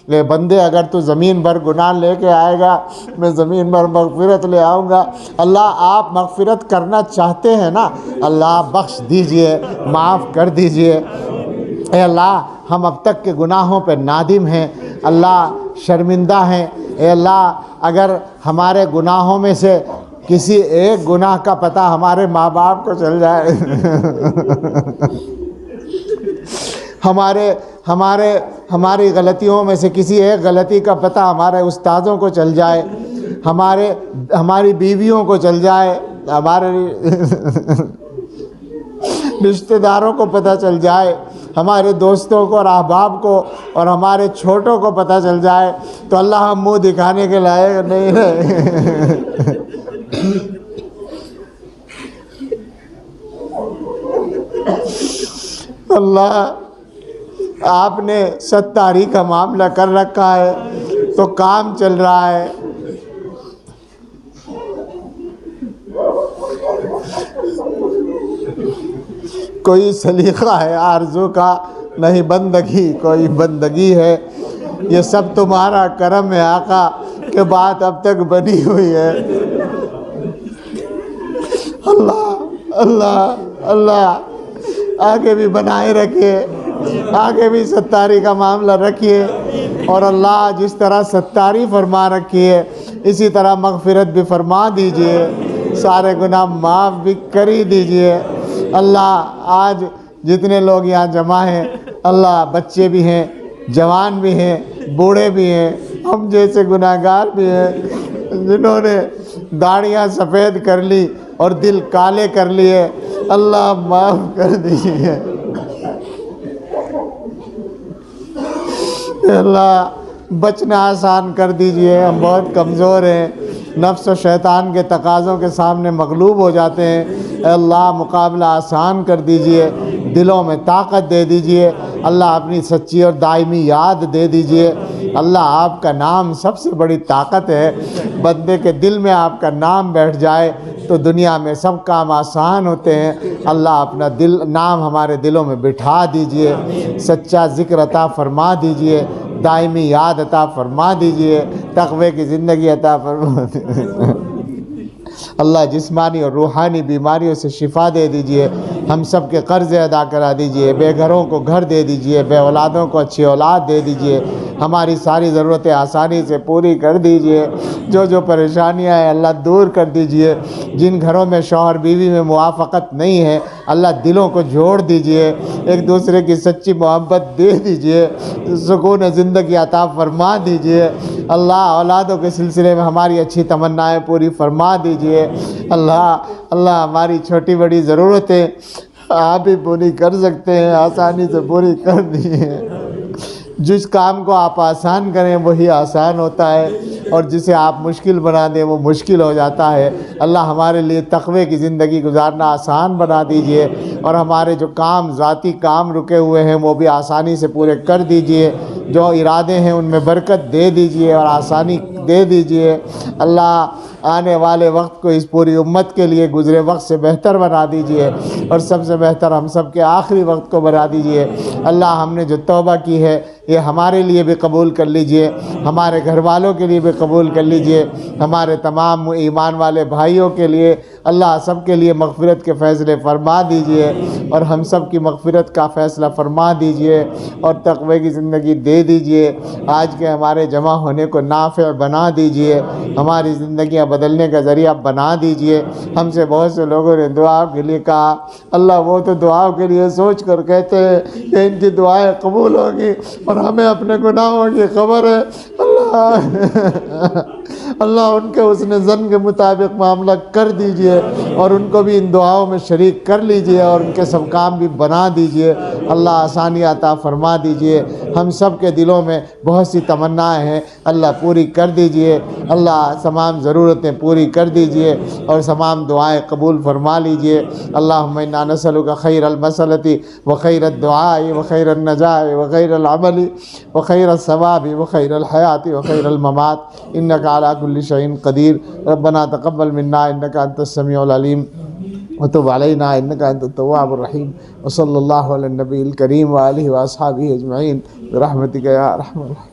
Speaker 1: اے بندے اگر تو زمین بھر گناہ لے کے آئے گا میں زمین بھر مغفرت لے آؤں گا۔ اللہ، آپ مغفرت کرنا چاہتے ہیں نا، اللہ بخش دیجئے، معاف کر دیجئے۔ اے اللہ، ہم اب تک کے گناہوں پہ نادم ہیں، اللہ شرمندہ ہیں۔ اے اللہ، اگر ہمارے گناہوں میں سے کسی ایک گناہ کا پتہ ہمارے ماں باپ کو چل جائے ہماری غلطیوں میں سے کسی ایک غلطی کا پتہ ہمارے استادوں کو چل جائے، ہماری بیویوں کو چل جائے، ہمارے رشتہ داروں کو پتہ چل جائے، ہمارے دوستوں کو اور احباب کو اور ہمارے چھوٹوں کو پتہ چل جائے تو اللہ ہم منہ دکھانے کے لائق نہیں رہے۔ اللہ آپ نے ستاری کا معاملہ کر رکھا ہے تو کام چل رہا ہے۔ کوئی سلیقہ ہے آرزو کا نہیں بندگی، کوئی بندگی ہے، یہ سب تمہارا کرم ہے آقا کہ بات اب تک بنی ہوئی ہے۔ اللہ اللہ اللہ آگے بھی بنائے رکھیے، آگے بھی ستاری کا معاملہ رکھیے، اور اللہ جس طرح ستاری فرما رکھی ہے اسی طرح مغفرت بھی فرما دیجئے، سارے گناہ معاف بھی کری دیجئے۔ اللہ آج جتنے لوگ یہاں جمع ہیں، اللہ بچے بھی ہیں، جوان بھی ہیں، بوڑھے بھی ہیں، ہم جیسے گناہگار بھی ہیں، جنہوں نے داڑیاں سفید کر لی اور دل کالے کر لیے، اللہ معاف کر دیجیے۔ اللہ بچنا آسان کر دیجئے، ہم بہت کمزور ہیں، نفس و شیطان کے تقاضوں کے سامنے مغلوب ہو جاتے ہیں۔ اے اللہ مقابلہ آسان کر دیجئے، دلوں میں طاقت دے دیجئے، اللہ اپنی سچی اور دائمی یاد دے دیجئے۔ اللہ آپ کا نام سب سے بڑی طاقت ہے، بندے کے دل میں آپ کا نام بیٹھ جائے تو دنیا میں سب کام آسان ہوتے ہیں۔ اللہ اپنا نام ہمارے دلوں میں بٹھا دیجئے، سچا ذکر عطا فرما دیجئے، دائمی یاد عطا فرما دیجئے، تقوی کی زندگی عطا فرما دیجئے۔ اللہ جسمانی اور روحانی بیماریوں سے شفا دے دیجئے، ہم سب کے قرض ادا کرا دیجئے، بے گھروں کو گھر دے دیجئے، بے اولادوں کو اچھی اولاد دے دیجئے، ہماری ساری ضرورتیں آسانی سے پوری کر دیجئے، جو پریشانیاں ہیں اللہ دور کر دیجئے، جن گھروں میں شوہر بیوی میں موافقت نہیں ہے اللہ دلوں کو جوڑ دیجئے، ایک دوسرے کی سچی محبت دے دیجئے، سکون زندگی عطا فرما دیجئے۔ اللہ اولادوں کے سلسلے میں ہماری اچھی تمنائیں پوری فرما دیجئے۔ اللہ ہماری چھوٹی بڑی ضرورتیں آپ ہی پوری کر سکتے ہیں، آسانی سے پوری کر دیجئے۔ جس کام کو آپ آسان کریں وہی آسان ہوتا ہے، اور جسے آپ مشکل بنا دیں وہ مشکل ہو جاتا ہے۔ اللہ ہمارے لیے تقوی کی زندگی گزارنا آسان بنا دیجئے، اور ہمارے جو ذاتی کام رکے ہوئے ہیں وہ بھی آسانی سے پورے کر دیجئے، جو ارادے ہیں ان میں برکت دے دیجئے اور آسانی دے دیجئے۔ اللہ آنے والے وقت کو اس پوری امت کے لیے گزرے وقت سے بہتر بنا دیجئے، اور سب سے بہتر ہم سب کے آخری وقت کو بنا دیجئے۔ اللہ ہم نے جو توبہ کی ہے یہ ہمارے لیے بھی قبول کر لیجئے، ہمارے گھر والوں کے لیے بھی قبول کر لیجئے، ہمارے تمام ایمان والے بھائیوں کے لیے، اللہ سب کے لیے مغفرت کے فیصلے فرما دیجئے، اور ہم سب کی مغفرت کا فیصلہ فرما دیجئے، اور تقوی کی زندگی دے دیجئے۔ آج کے ہمارے جمع ہونے کو نافع بنا دیجئے، ہماری زندگیاں بدلنے کا ذریعہ بنا دیجئے۔ ہم سے بہت سے لوگوں نے دعا کے لیے کہا، اللہ وہ تو دعا کے لیے سوچ کر کہتے ہیں کہ ان کی دعائیں قبول ہوگی، اور ہمیں اپنے گناہوں کی خبر ہے۔ اللہ ان کے حسن ظن کے مطابق معاملہ کر دیجئے، اور ان کو بھی ان دعاؤں میں شریک کر لیجئے، اور ان کے سب کام بھی بنا دیجئے۔ اللہ آسانی عطا فرما دیجئے۔ ہم سب کے دلوں میں بہت سی تمنائیں ہیں، اللہ پوری کر دیجئے۔ اللہ تمام ضرورتیں پوری کر دیجئے، اور تمام دعائیں قبول فرما لیجئے۔ اللہم انا نسألک خیر المسألة وخیر الدعاء وخیر النجاة وخیر العمل وخیر الثواب وخیر الحیاة وخیر الممات انک علی کل شیء قدیر۔ ربنا تقبل منا انک انت السمیع العلیم وتب علینا انک انت التواب الرحیم، وصلی اللہ علی النبی الکریم وآلہ واصحابہ اجمعین برحمتک یا ارحم الراحمین۔